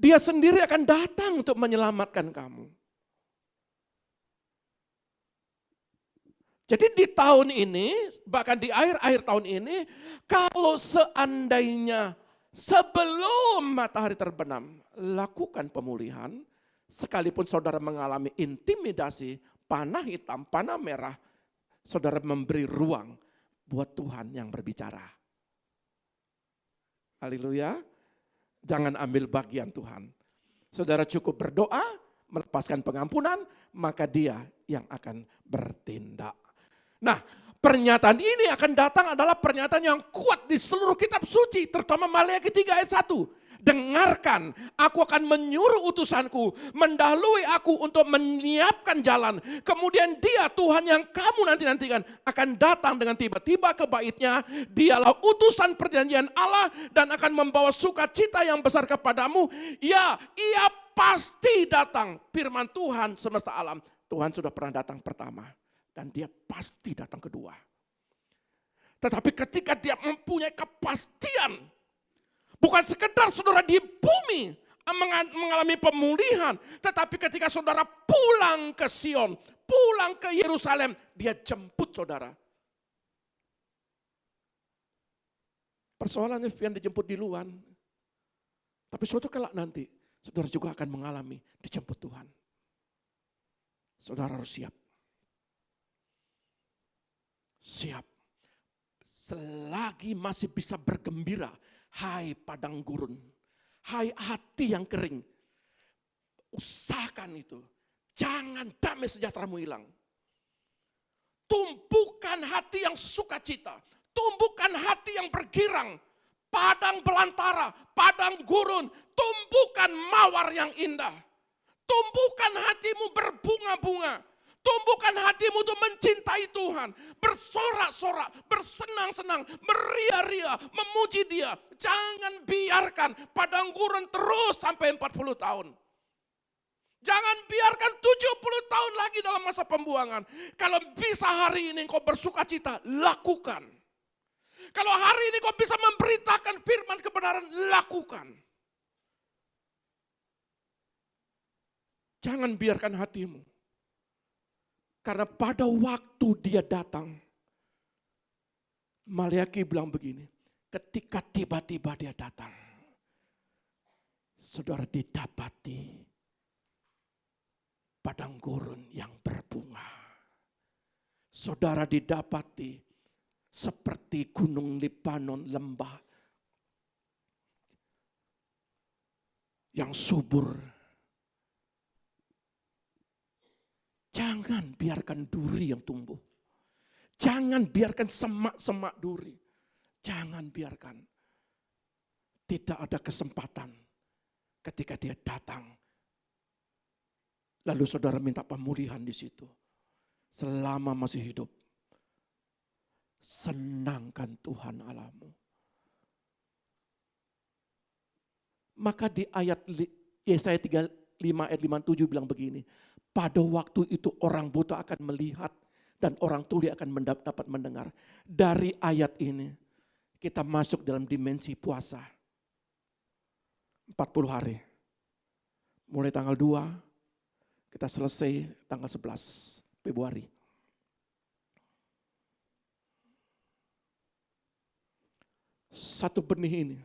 Dia sendiri akan datang untuk menyelamatkan kamu. Jadi di tahun ini, bahkan di akhir-akhir tahun ini, kalau seandainya sebelum matahari terbenam, lakukan pemulihan, sekalipun saudara mengalami intimidasi, panah hitam, panah merah, saudara memberi ruang buat Tuhan yang berbicara. Haleluya, jangan ambil bagian Tuhan. Saudara cukup berdoa, melepaskan pengampunan, maka Dia yang akan bertindak. Nah, pernyataan ini akan datang adalah pernyataan yang kuat di seluruh kitab suci, terutama Maleakhi 3 ayat 1. Dengarkan, aku akan menyuruh utusanku, mendahului aku untuk menyiapkan jalan. Kemudian Dia, Tuhan yang kamu nanti-nantikan, akan datang dengan tiba-tiba ke baitnya. Dialah utusan perjanjian Allah dan akan membawa sukacita yang besar kepadamu. Ya, Ia pasti datang. Firman Tuhan semesta alam. Tuhan sudah pernah datang pertama. Dan Dia pasti datang kedua. Tetapi ketika Dia mempunyai kepastian, bukan sekedar saudara di bumi mengalami pemulihan, tetapi ketika saudara pulang ke Sion, pulang ke Yerusalem, Dia jemput saudara. Persoalannya yang dijemput di luar. Tapi suatu kelak nanti, saudara juga akan mengalami dijemput Tuhan. Saudara harus siap. Siap. Selagi masih bisa bergembira, hai padang gurun, hai hati yang kering, usahakan itu. Jangan damai sejahteramu hilang. Tumbuhkan hati yang sukacita. Tumbuhkan hati yang bergirang. Padang belantara, padang gurun. Tumbuhkan mawar yang indah. Tumbuhkan hatimu berbunga-bunga. Tumbuhkan hatimu untuk mencintai Tuhan. Bersorak-sorak, bersenang-senang, beria-ria, memuji Dia. Jangan biarkan padang gurun terus sampai 40 tahun. Jangan biarkan 70 tahun lagi dalam masa pembuangan. Kalau bisa hari ini kau bersuka cita, lakukan. Kalau hari ini kau bisa memberitakan firman kebenaran, lakukan. Jangan biarkan hatimu. Karena pada waktu Dia datang, Maleakhi bilang begini, ketika tiba-tiba Dia datang, saudara didapati padang gurun yang berbunga. Saudara didapati seperti gunung Libanon, lembah yang subur. Jangan biarkan duri yang tumbuh. Jangan biarkan semak-semak duri. Jangan biarkan. Tidak ada kesempatan ketika Dia datang. Lalu saudara minta pemulihan di situ. Selama masih hidup. Senangkan Tuhan Allahmu. Maka di ayat Yesaya 35 ayat 57 bilang begini. Pada waktu itu orang buta akan melihat dan orang tuli akan dapat mendengar. Dari ayat ini kita masuk dalam dimensi puasa. 40 hari. Mulai tanggal 2 kita selesai tanggal 11 Februari. Satu benih ini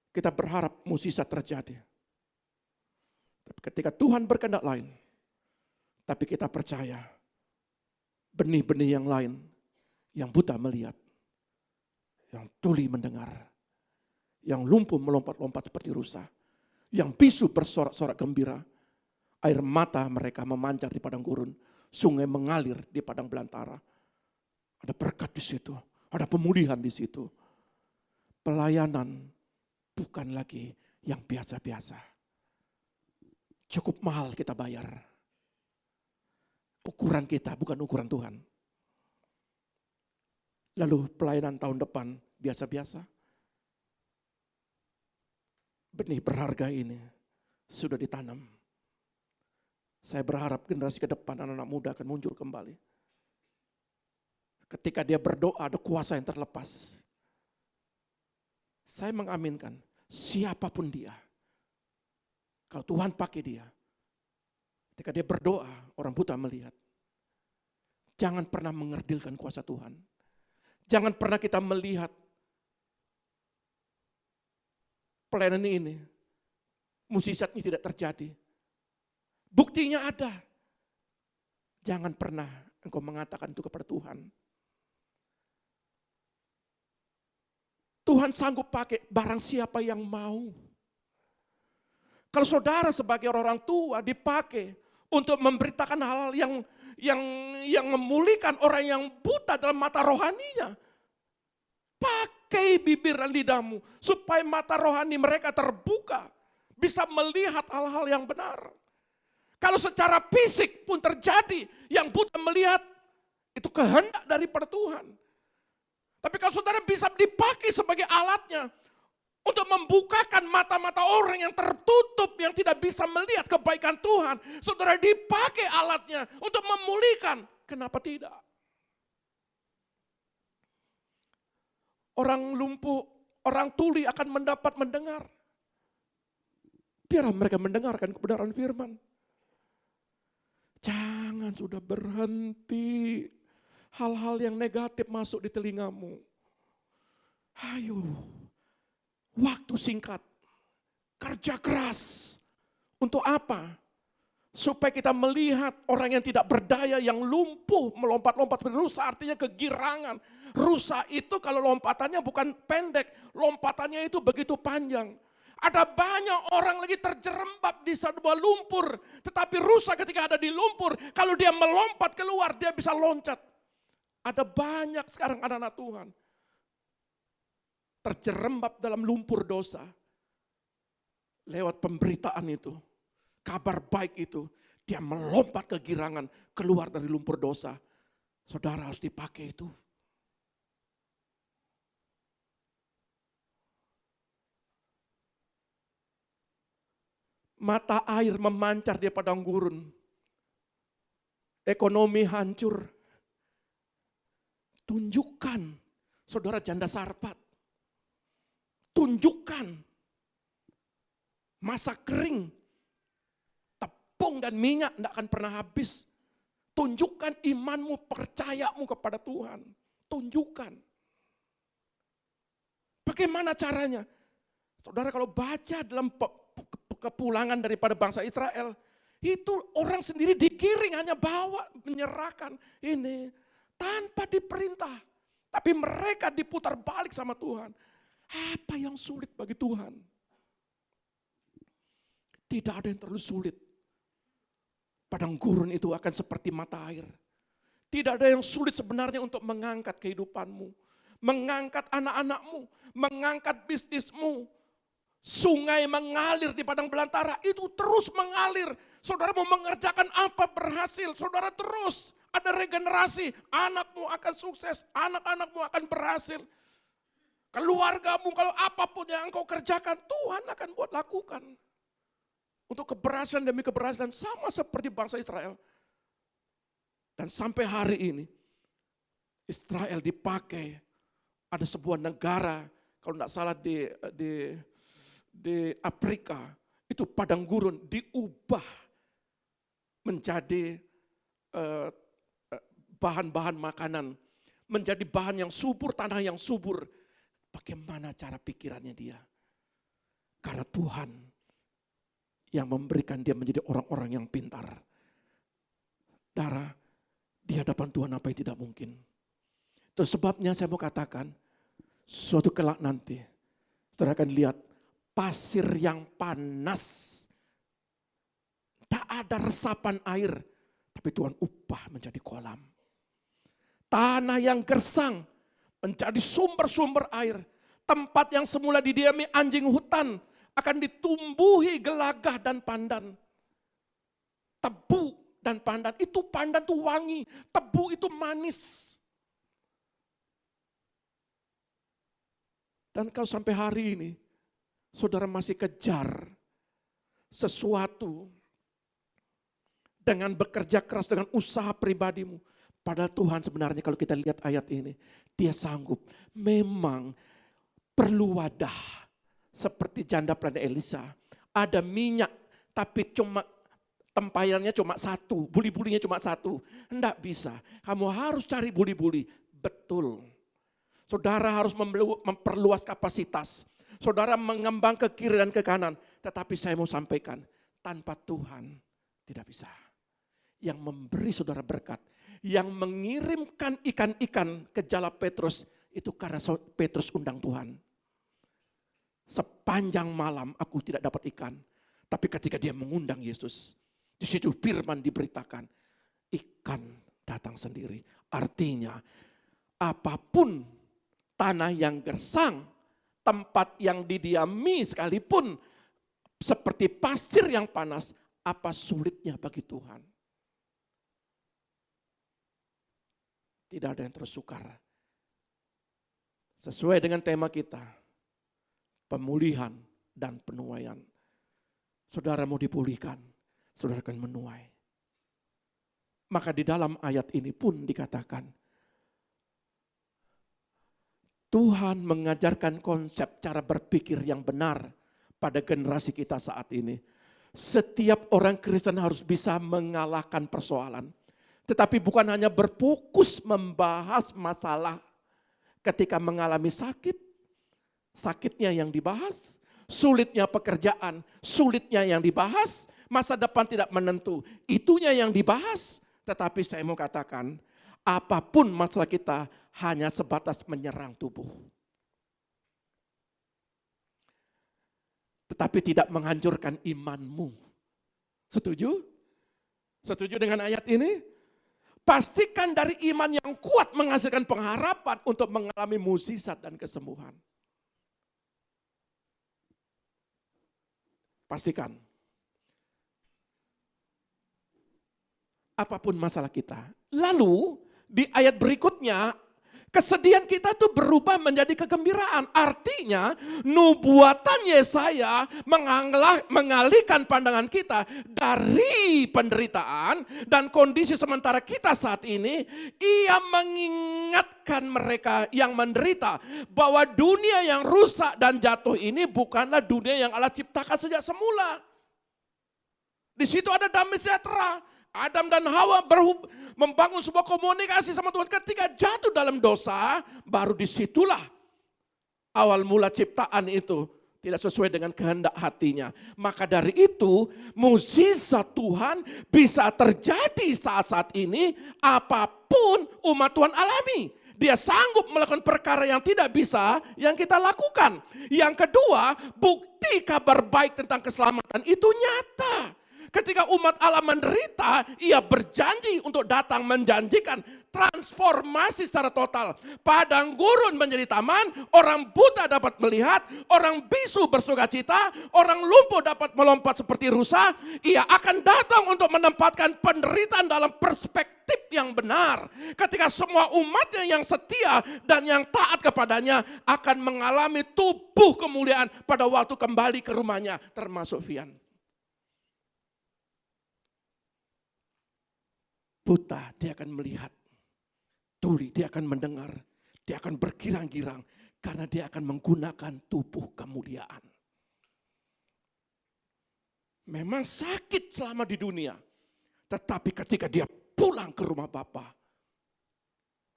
kita berharap mukjizat terjadi. Ketika Tuhan berkehendak lain, tapi kita percaya benih-benih yang lain, yang buta melihat, yang tuli mendengar, yang lumpuh melompat-lompat seperti rusa, yang bisu bersorak-sorak gembira, air mata mereka memancar di padang gurun, sungai mengalir di padang belantara. Ada berkat di situ, ada pemulihan di situ. Pelayanan bukan lagi yang biasa-biasa. Cukup mahal kita bayar. Ukuran kita bukan ukuran Tuhan. Lalu pelayanan tahun depan biasa-biasa. Benih berharga ini sudah ditanam. Saya berharap generasi ke depan anak-anak muda akan muncul kembali. Ketika dia berdoa ada kuasa yang terlepas. Saya mengaminkan siapapun dia. Kalau Tuhan pakai dia, ketika dia berdoa, orang buta melihat. Jangan pernah mengerdilkan kuasa Tuhan. Jangan pernah kita melihat pelayanan ini, mukjizat ini tidak terjadi. Buktinya ada. Jangan pernah engkau mengatakan itu kepada Tuhan. Tuhan sanggup pakai barang siapa yang mau. Kalau saudara sebagai orang tua dipakai untuk memberitakan hal-hal yang memulihkan orang yang buta dalam mata rohaninya. Pakai bibir dan lidahmu supaya mata rohani mereka terbuka. Bisa melihat hal-hal yang benar. Kalau secara fisik pun terjadi yang buta melihat, itu kehendak daripada Tuhan. Tapi kalau saudara bisa dipakai sebagai alatnya, untuk membukakan mata-mata orang yang tertutup, yang tidak bisa melihat kebaikan Tuhan. Saudara dipakai alatnya untuk memulihkan. Kenapa tidak? Orang lumpuh, orang tuli akan mendapat mendengar. Biar mereka mendengarkan kebenaran firman. Jangan sudah berhenti. Hal-hal yang negatif masuk di telingamu. Ayo. Waktu singkat, kerja keras. Untuk apa? Supaya kita melihat orang yang tidak berdaya, yang lumpuh, melompat-lompat berusaha, artinya kegirangan. Rusa itu kalau lompatannya bukan pendek, lompatannya itu begitu panjang. Ada banyak orang lagi terjerembab di sebuah lumpur, tetapi rusa ketika ada di lumpur, kalau dia melompat keluar, dia bisa loncat. Ada banyak sekarang anak-anak Tuhan terjerembab dalam lumpur dosa. Lewat pemberitaan itu, kabar baik itu, dia melompat kegirangan keluar dari lumpur dosa. Saudara harus dipakai itu. Mata air memancar di padang gurun. Ekonomi hancur. Tunjukkan, saudara janda Sarfat. Tunjukkan masa kering. Tepung dan minyak tidak akan pernah habis. Tunjukkan imanmu, percayamu kepada Tuhan. Tunjukkan. Bagaimana caranya? Saudara kalau baca dalam kepulangan daripada bangsa Israel, itu orang sendiri digiring hanya bawa, menyerahkan ini tanpa diperintah. Tapi mereka diputar balik sama Tuhan. Apa yang sulit bagi Tuhan? Tidak ada yang terlalu sulit. Padang gurun itu akan seperti mata air. Tidak ada yang sulit sebenarnya untuk mengangkat kehidupanmu, mengangkat anak-anakmu, mengangkat bisnismu. Sungai mengalir di padang belantara, itu terus mengalir. Saudara mau mengerjakan apa berhasil, saudara terus ada regenerasi. Anakmu akan sukses, anak-anakmu akan berhasil. Keluargamu, kalau apapun yang engkau kerjakan, Tuhan akan buat lakukan. Untuk keberhasilan demi keberhasilan, sama seperti bangsa Israel. Dan sampai hari ini, Israel dipakai, ada sebuah negara, kalau tidak salah di Afrika, itu padang gurun diubah menjadi bahan-bahan makanan, menjadi bahan yang subur, tanah yang subur. Bagaimana cara pikirannya dia? Karena Tuhan yang memberikan dia menjadi orang-orang yang pintar. Darah, di hadapan Tuhan apa yang tidak mungkin. Itu sebabnya saya mau katakan, suatu kelak nanti, saudara akan lihat pasir yang panas. Tak ada resapan air, tapi Tuhan ubah menjadi kolam. Tanah yang gersang menjadi sumber-sumber air. Tempat yang semula didiami anjing hutan akan ditumbuhi gelagah dan pandan. Tebu dan pandan, itu pandan itu wangi, tebu itu manis. Dan kalau sampai hari ini, saudara masih kejar sesuatu dengan bekerja keras, dengan usaha pribadimu. Padahal Tuhan sebenarnya kalau kita lihat ayat ini, dia sanggup. Memang perlu wadah seperti janda pelada Elisa. Ada minyak tapi cuma tempayannya cuma satu, buli-bulinya cuma satu. Enggak bisa, kamu harus cari buli-buli. Betul. Saudara harus memperluas kapasitas. Saudara mengembang ke kiri dan ke kanan. Tetapi saya mau sampaikan, tanpa Tuhan tidak bisa. Yang memberi saudara berkat, yang mengirimkan ikan-ikan ke jala Petrus, itu karena Petrus undang Tuhan. Sepanjang malam aku tidak dapat ikan. Tapi ketika dia mengundang Yesus, di situ firman diberitakan, ikan datang sendiri. Artinya, apapun tanah yang gersang, tempat yang didiami sekalipun seperti pasir yang panas, apa sulitnya bagi Tuhan? Tidak ada yang tersukar. Sesuai dengan tema kita, pemulihan dan penuaian. Saudara mau dipulihkan, saudara akan menuai. Maka di dalam ayat ini pun dikatakan, Tuhan mengajarkan konsep cara berpikir yang benar pada generasi kita saat ini. Setiap orang Kristen harus bisa mengalahkan persoalan. Tetapi bukan hanya berfokus membahas masalah ketika mengalami sakit. Sakitnya yang dibahas, sulitnya pekerjaan, sulitnya yang dibahas, masa depan tidak menentu. Itunya yang dibahas. Tetapi saya mau katakan, apapun masalah kita hanya sebatas menyerang tubuh. tetapi tidak menghancurkan imanmu. Setuju? Setuju dengan ayat ini? Pastikan dari iman yang kuat menghasilkan pengharapan untuk mengalami mukjizat dan kesembuhan. Pastikan. Apapun masalah kita. Lalu di ayat berikutnya, kesedihan kita tuh berubah menjadi kegembiraan. Artinya nubuatan Yesaya mengalihkan pandangan kita dari penderitaan dan kondisi sementara kita saat ini. Ia mengingatkan mereka yang menderita bahwa dunia yang rusak dan jatuh ini bukanlah dunia yang Allah ciptakan sejak semula. Di situ ada damai sejahtera. Adam dan Hawa membangun sebuah komunikasi sama Tuhan. Ketika jatuh dalam dosa, baru disitulah awal mula ciptaan itu tidak sesuai dengan kehendak hatinya. Maka dari itu, mukjizat Tuhan bisa terjadi saat-saat ini apapun umat Tuhan alami. Dia sanggup melakukan perkara yang tidak bisa yang kita lakukan. Yang kedua, bukti kabar baik tentang keselamatan itu nyata. Ketika umat Allah menderita, ia berjanji untuk datang menjanjikan transformasi secara total. Padang gurun menjadi taman, orang buta dapat melihat, orang bisu bersukacita, orang lumpuh dapat melompat seperti rusa. Ia akan datang untuk menempatkan penderitaan dalam perspektif yang benar. Ketika semua umatnya yang setia dan yang taat kepadanya akan mengalami tubuh kemuliaan pada waktu kembali ke rumahnya, termasuk Vian. Buta, dia akan melihat. Tuli, dia akan mendengar. Dia akan bergirang-girang. Karena dia akan menggunakan tubuh kemuliaan. Memang sakit selama di dunia. Tetapi ketika dia pulang ke rumah Bapa.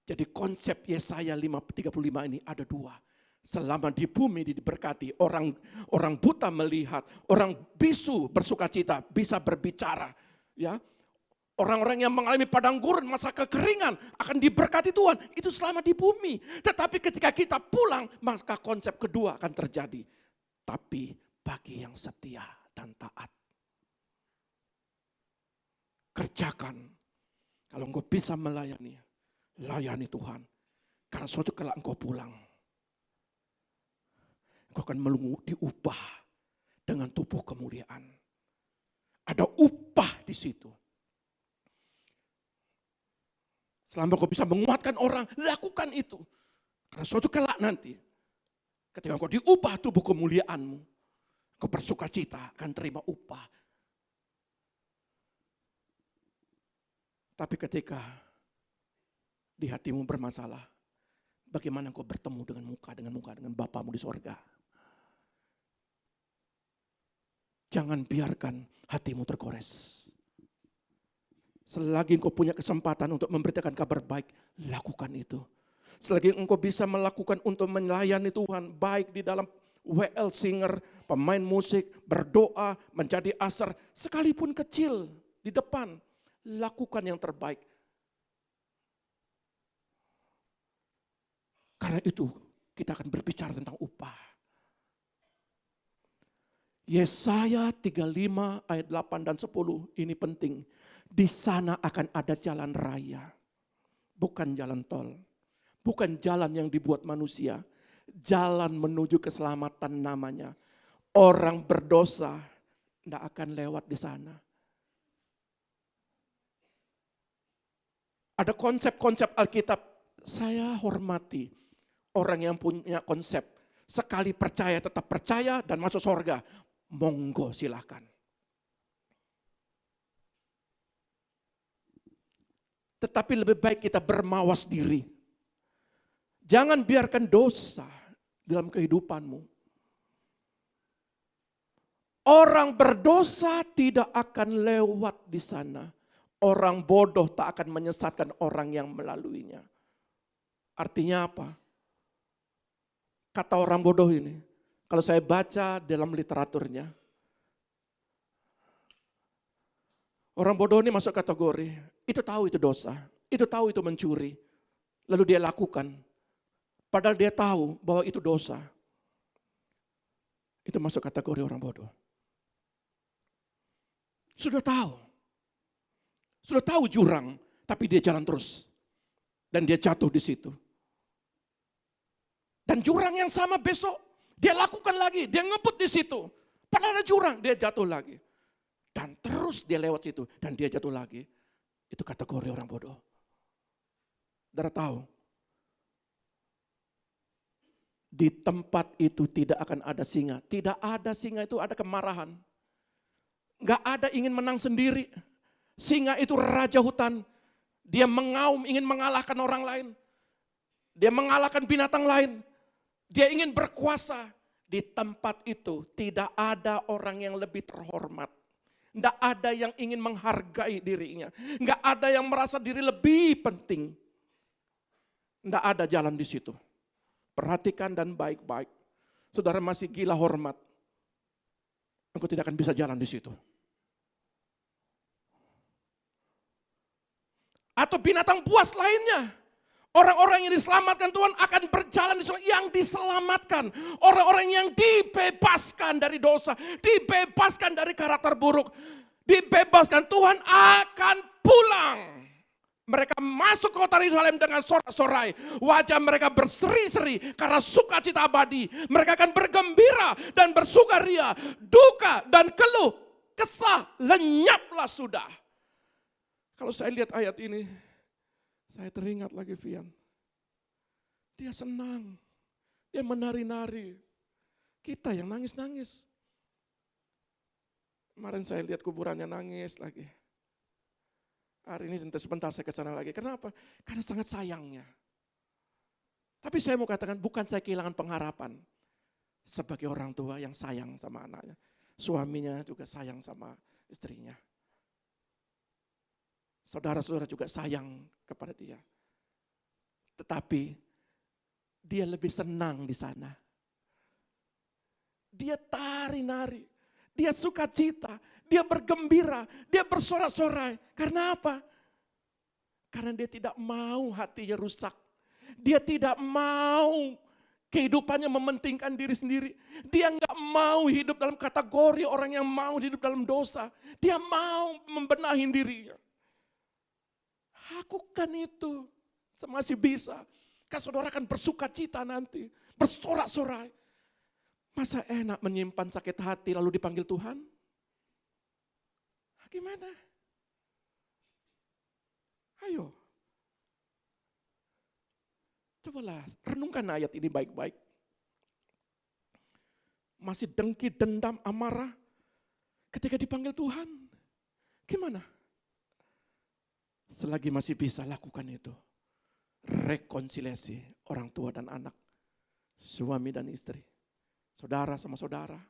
Jadi konsep Yesaya 35 ini ada dua. Selama di bumi diberkati, orang buta melihat. Orang bisu bersukacita, bisa berbicara. Ya. Orang-orang yang mengalami padang gurun, masa kekeringan akan diberkati Tuhan. Itu selama di bumi. Tetapi ketika kita pulang, maka konsep kedua akan terjadi. Tapi bagi yang setia dan taat. Kerjakan. Kalau engkau bisa melayani, layani Tuhan. Karena suatu kala engkau pulang, engkau akan diubah dengan tubuh kemuliaan. Ada upah di situ. Selama kau bisa menguatkan orang, lakukan itu. Karena suatu kelak nanti, ketika kau diupah tubuh kemuliaanmu, kau bersuka cita akan terima upah. Tapi ketika di hatimu bermasalah, bagaimana kau bertemu dengan muka dengan Bapamu di sorga? Jangan biarkan hatimu tergores. Selagi engkau punya kesempatan untuk memberitakan kabar baik, lakukan itu. Selagi engkau bisa melakukan untuk melayani Tuhan, baik di dalam WL singer, pemain musik, berdoa, menjadi asar, sekalipun kecil di depan, lakukan yang terbaik. Karena itu kita akan berbicara tentang upah. Yesaya 35 ayat 8 dan 10 ini penting. Di sana akan ada jalan raya, bukan jalan tol, bukan jalan yang dibuat manusia, jalan menuju keselamatan namanya. Orang berdosa tidak akan lewat di sana. Ada konsep-konsep Alkitab, saya hormati orang yang punya konsep, sekali percaya tetap percaya dan masuk surga, monggo silahkan. Tetapi lebih baik kita bermawas diri. Jangan biarkan dosa dalam kehidupanmu. Orang berdosa tidak akan lewat di sana. Orang bodoh tak akan menyesatkan orang yang melaluinya. Artinya apa? Kata orang bodoh ini, kalau saya baca dalam literaturnya, orang bodoh ini masuk kategori, itu tahu itu dosa, itu tahu itu mencuri, lalu dia lakukan. Padahal dia tahu bahwa itu dosa. Itu masuk kategori orang bodoh. Sudah tahu jurang, tapi dia jalan terus. Dan dia jatuh di situ. Dan jurang yang sama besok, dia lakukan lagi, dia ngebut di situ. Padahal ada jurang, dia jatuh lagi. Dan terus dia lewat situ, dan dia jatuh lagi. Itu kategori orang bodoh. Saudara tahu, di tempat itu tidak akan ada singa. Tidak ada singa, itu ada kemarahan. Gak ada ingin menang sendiri. Singa itu raja hutan. Dia mengaum ingin mengalahkan orang lain. Dia mengalahkan binatang lain. Dia ingin berkuasa. Di tempat itu tidak ada orang yang lebih terhormat. Tidak ada yang ingin menghargai dirinya. Tidak ada yang merasa diri lebih penting. Tidak ada jalan di situ. Perhatikan dan baik-baik. Saudara masih gila hormat. Engkau tidak akan bisa jalan di situ. Atau binatang buas lainnya. Orang-orang yang diselamatkan Tuhan akan berjalan di sana. Yang diselamatkan. Orang-orang yang dibebaskan dari dosa. Dibebaskan dari karakter buruk. Dibebaskan. Tuhan akan pulang. Mereka masuk ke kota Yerusalem dengan sorak-sorai. Wajah mereka berseri-seri karena sukacita abadi. Mereka akan bergembira dan bersukaria. Duka dan keluh, kesah, lenyaplah sudah. Kalau saya lihat ayat ini, saya teringat lagi Fian. Dia senang, dia menari-nari. Kita yang nangis-nangis. Kemarin saya lihat kuburannya nangis lagi. Hari ini sebentar saya ke sana lagi. Kenapa? Karena sangat sayangnya. Tapi saya mau katakan bukan saya kehilangan pengharapan. Sebagai orang tua yang sayang sama anaknya. Suaminya juga sayang sama istrinya. Saudara-saudara juga sayang kepada dia. Tetapi dia lebih senang di sana. Dia tari-nari. Dia sukacita. Dia bergembira. Dia bersorak-sorai. Karena apa? Karena dia tidak mau hatinya rusak. Dia tidak mau kehidupannya mementingkan diri sendiri. Dia nggak mau hidup dalam kategori orang yang mau hidup dalam dosa. Dia mau membenahi dirinya. Lakukan itu semasih bisa. Kan saudara akan bersukacita nanti. Bersorak-sorai. Masa enak menyimpan sakit hati lalu dipanggil Tuhan? Gimana? Ayo. Cobalah renungkan ayat ini baik-baik. Masih dengki, dendam, amarah ketika dipanggil Tuhan. Gimana? Selagi masih bisa lakukan itu. Rekonsiliasi orang tua dan anak. Suami dan istri. Saudara sama saudara.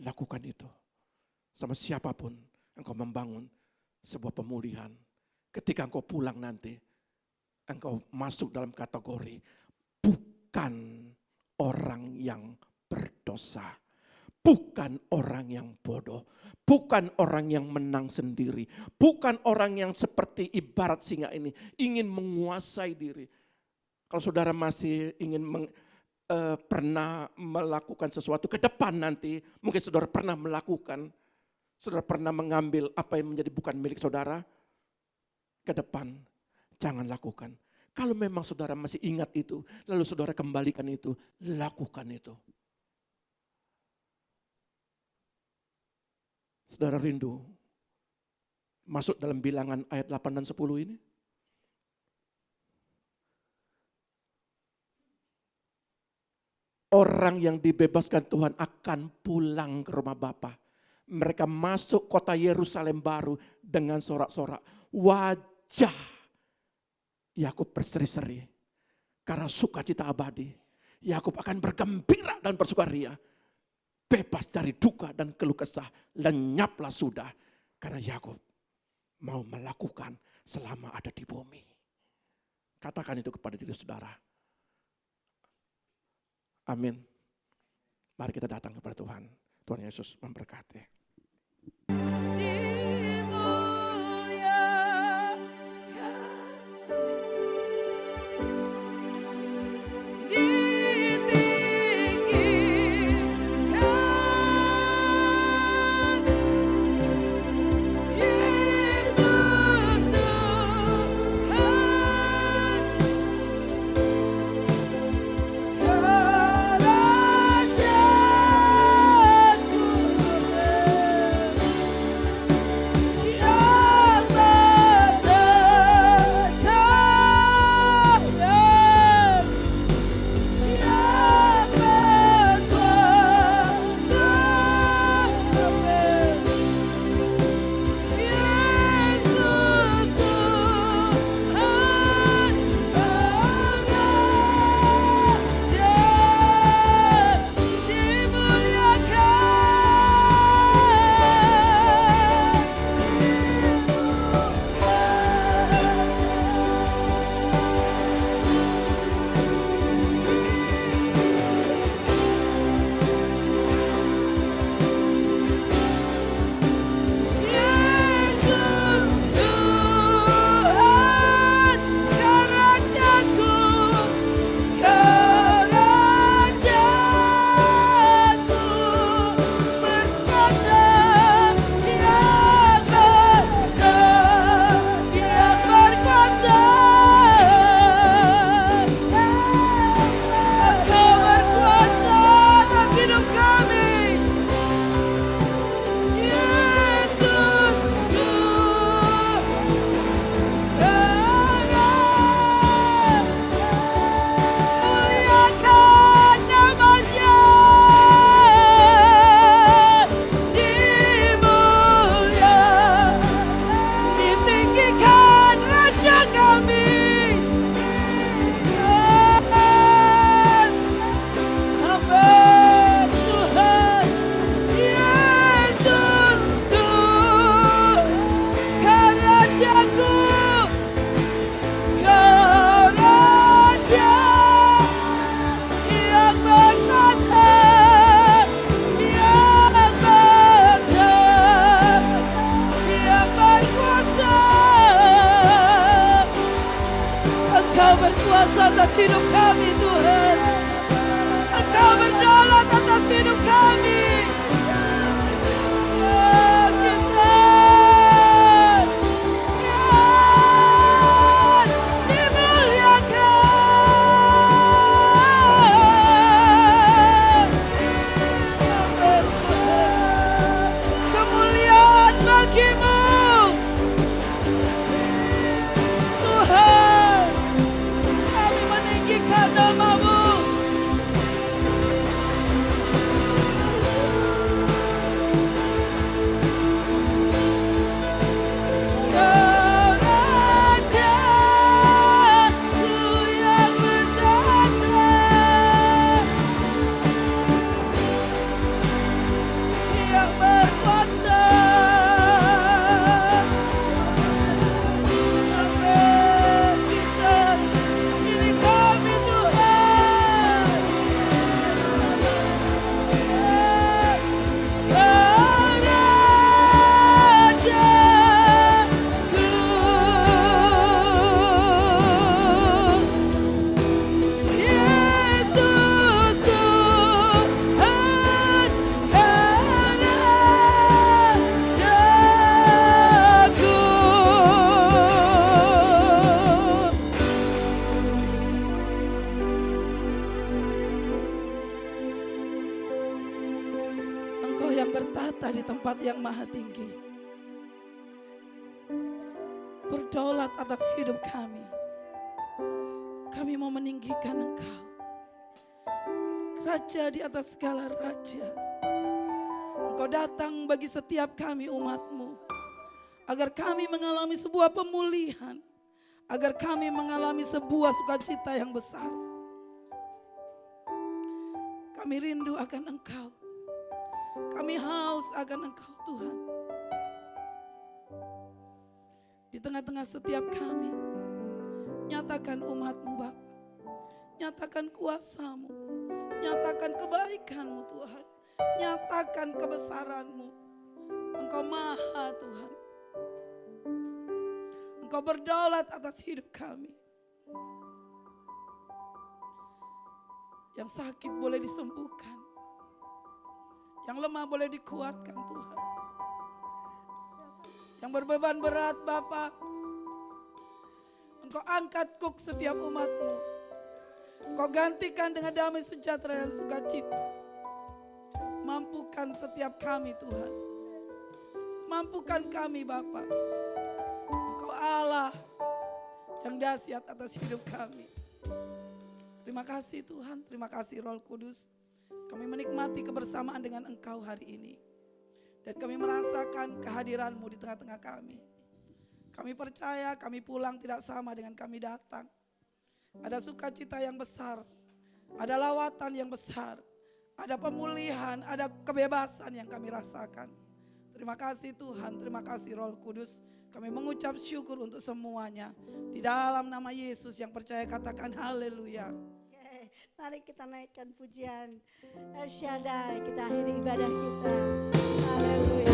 Lakukan itu. Sama siapapun engkau membangun sebuah pemulihan. Ketika engkau pulang nanti. Engkau masuk dalam kategori. Bukan orang yang berdosa. Bukan orang yang bodoh. Bukan orang yang menang sendiri. Bukan orang yang seperti ibarat singa ini. Ingin menguasai diri. Kalau saudara masih ingin pernah melakukan sesuatu ke depan nanti. Mungkin saudara pernah melakukan. Saudara pernah mengambil apa yang menjadi bukan milik saudara. Ke depan. Jangan lakukan. Kalau memang saudara masih ingat itu. Lalu saudara kembalikan itu. Lakukan itu. Saudara rindu masuk dalam bilangan ayat 8 dan 10 ini? Orang yang dibebaskan Tuhan akan pulang ke rumah Bapa. Mereka masuk kota Yerusalem baru dengan sorak-sorak. Wajah Yakub berseri-seri karena sukacita abadi. Yakub akan bergembira dan bersukaria. Bebas dari duka dan keluh kesah. Lenyaplah sudah. Karena Yakub mau melakukan selama ada di bumi. Katakan itu kepada diri saudara. Amin. Mari kita datang kepada Tuhan. Tuhan Yesus memberkati.
atas hidup kami Tuhan. Engkau berdaulat atas hidup kami. Oh Tuhan, Tuhan dimuliakan. Kemuliaan bagimu Tuhan, kami meninggikan nama-Mu. Kau Rajaku yang bertata, yang berkuasa. Sampai kita ini kami Tuhan. Kau Rajaku, Yesus Tuhan, Kau Rajaku. Engkau yang bertata di tempat yang maha tinggi, berdaulat atas hidup kami. Kami mau meninggikan Engkau, Raja di atas segala raja. Engkau datang bagi setiap kami umat-Mu, agar kami mengalami sebuah pemulihan, agar kami mengalami sebuah sukacita yang besar. Kami rindu akan Engkau, kami haus akan Engkau Tuhan. Di tengah-tengah setiap kami, nyatakan umat-Mu Bapa, nyatakan kuasa-Mu, nyatakan kebaikan-Mu Tuhan, nyatakan kebesaran-Mu. Engkau maha Tuhan, Engkau berdaulat atas hidup kami. Yang sakit boleh disembuhkan, yang lemah boleh dikuatkan Tuhan. Yang berbeban berat Bapa, Engkau angkat kuk setiap umat-Mu. Engkau gantikan dengan damai sejahtera dan sukacita. Mampukan setiap kami Tuhan. Mampukan kami Bapa. Engkau Allah yang dahsyat atas hidup kami. Terima kasih Tuhan, terima kasih Roh Kudus. Kami menikmati kebersamaan dengan Engkau hari ini. Dan kami merasakan kehadiran-Mu di tengah-tengah kami. Kami percaya kami pulang tidak sama dengan kami datang. Ada sukacita yang besar, ada lawatan yang besar, ada pemulihan, ada kebebasan yang kami rasakan. Terima kasih Tuhan, terima kasih Roh Kudus. Kami mengucap syukur untuk semuanya. Di dalam nama Yesus yang percaya katakan haleluya.
Mari kita naikkan pujian El Shaddai, kita akhiri ibadah kita. Haleluya.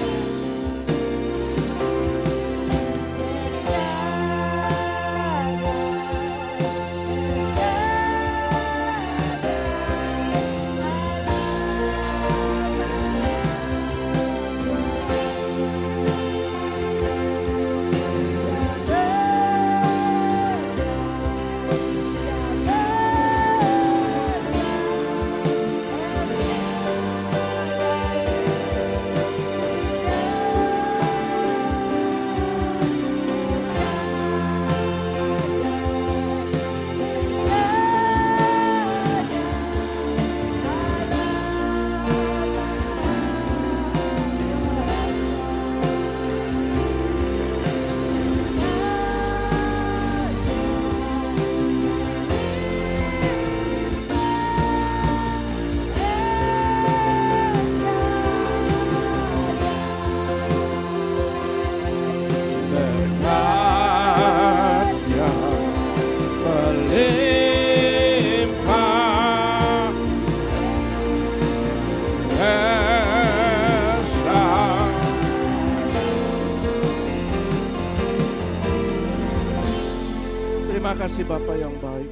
Terima kasih Bapa yang baik.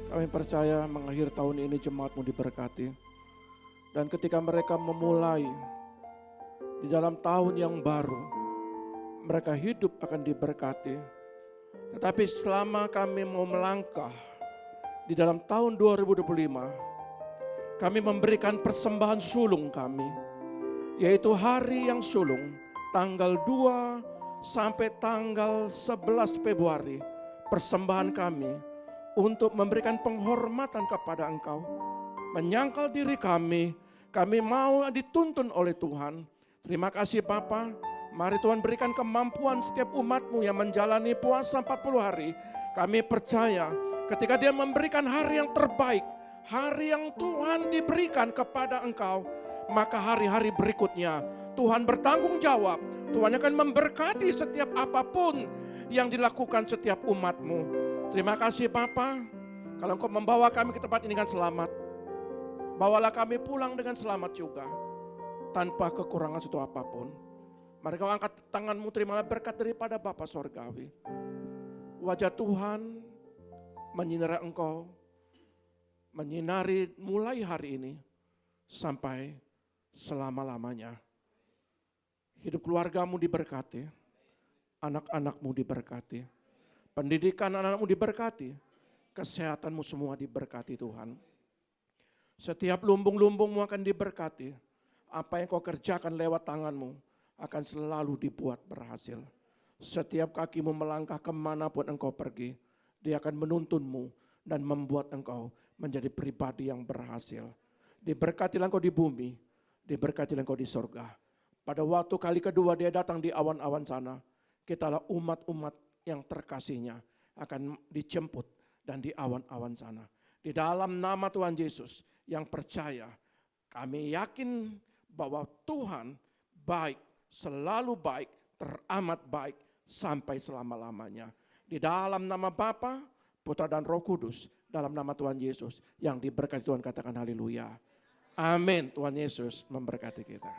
Kami percaya mengakhir tahun ini jemaat-Mu diberkati. Dan ketika mereka memulai di dalam tahun yang baru, mereka hidup akan diberkati. Tetapi selama kami mau melangkah di dalam tahun 2025, kami memberikan persembahan sulung kami, yaitu hari yang sulung, tanggal 2 sampai tanggal 11 Februari, persembahan kami untuk memberikan penghormatan kepada Engkau. Menyangkal diri kami mau dituntun oleh Tuhan. Terima kasih Bapa. Mari Tuhan berikan kemampuan setiap umat-Mu yang menjalani puasa 40 hari. Kami percaya ketika dia memberikan hari yang terbaik, hari yang Tuhan diberikan kepada Engkau, maka hari-hari berikutnya Tuhan bertanggung jawab. Tuhan akan memberkati setiap apapun yang dilakukan setiap umat-Mu. Terima kasih Bapa. Kalau Engkau membawa kami ke tempat ini dengan selamat, bawalah kami pulang dengan selamat juga, tanpa kekurangan suatu apapun. Mari kau angkat tanganmu, terimalah berkat daripada Bapa Sorgawi. Wajah Tuhan menyinari engkau, menyinari mulai hari ini sampai selama-lamanya. Hidup keluargamu diberkati, anak-anakmu diberkati, pendidikan anak-anakmu diberkati, kesehatanmu semua diberkati Tuhan. Setiap lumbung-lumbungmu akan diberkati. Apa yang kau kerjakan lewat tanganmu akan selalu dibuat berhasil. Setiap kakimu melangkah kemanapun engkau pergi, dia akan menuntunmu dan membuat engkau menjadi pribadi yang berhasil. Diberkatilah engkau di bumi, diberkatilah engkau di sorga. Pada waktu kali kedua dia datang di awan-awan sana, kitalah umat-umat yang terkasihnya akan dijemput dan di awan-awan sana. Di dalam nama Tuhan Yesus yang percaya, kami yakin bahwa Tuhan baik, selalu baik, teramat baik sampai selama-lamanya. Di dalam nama Bapa, Putra dan Roh Kudus, dalam nama Tuhan Yesus yang diberkati Tuhan, katakan haleluya. Amin. Tuhan Yesus memberkati kita.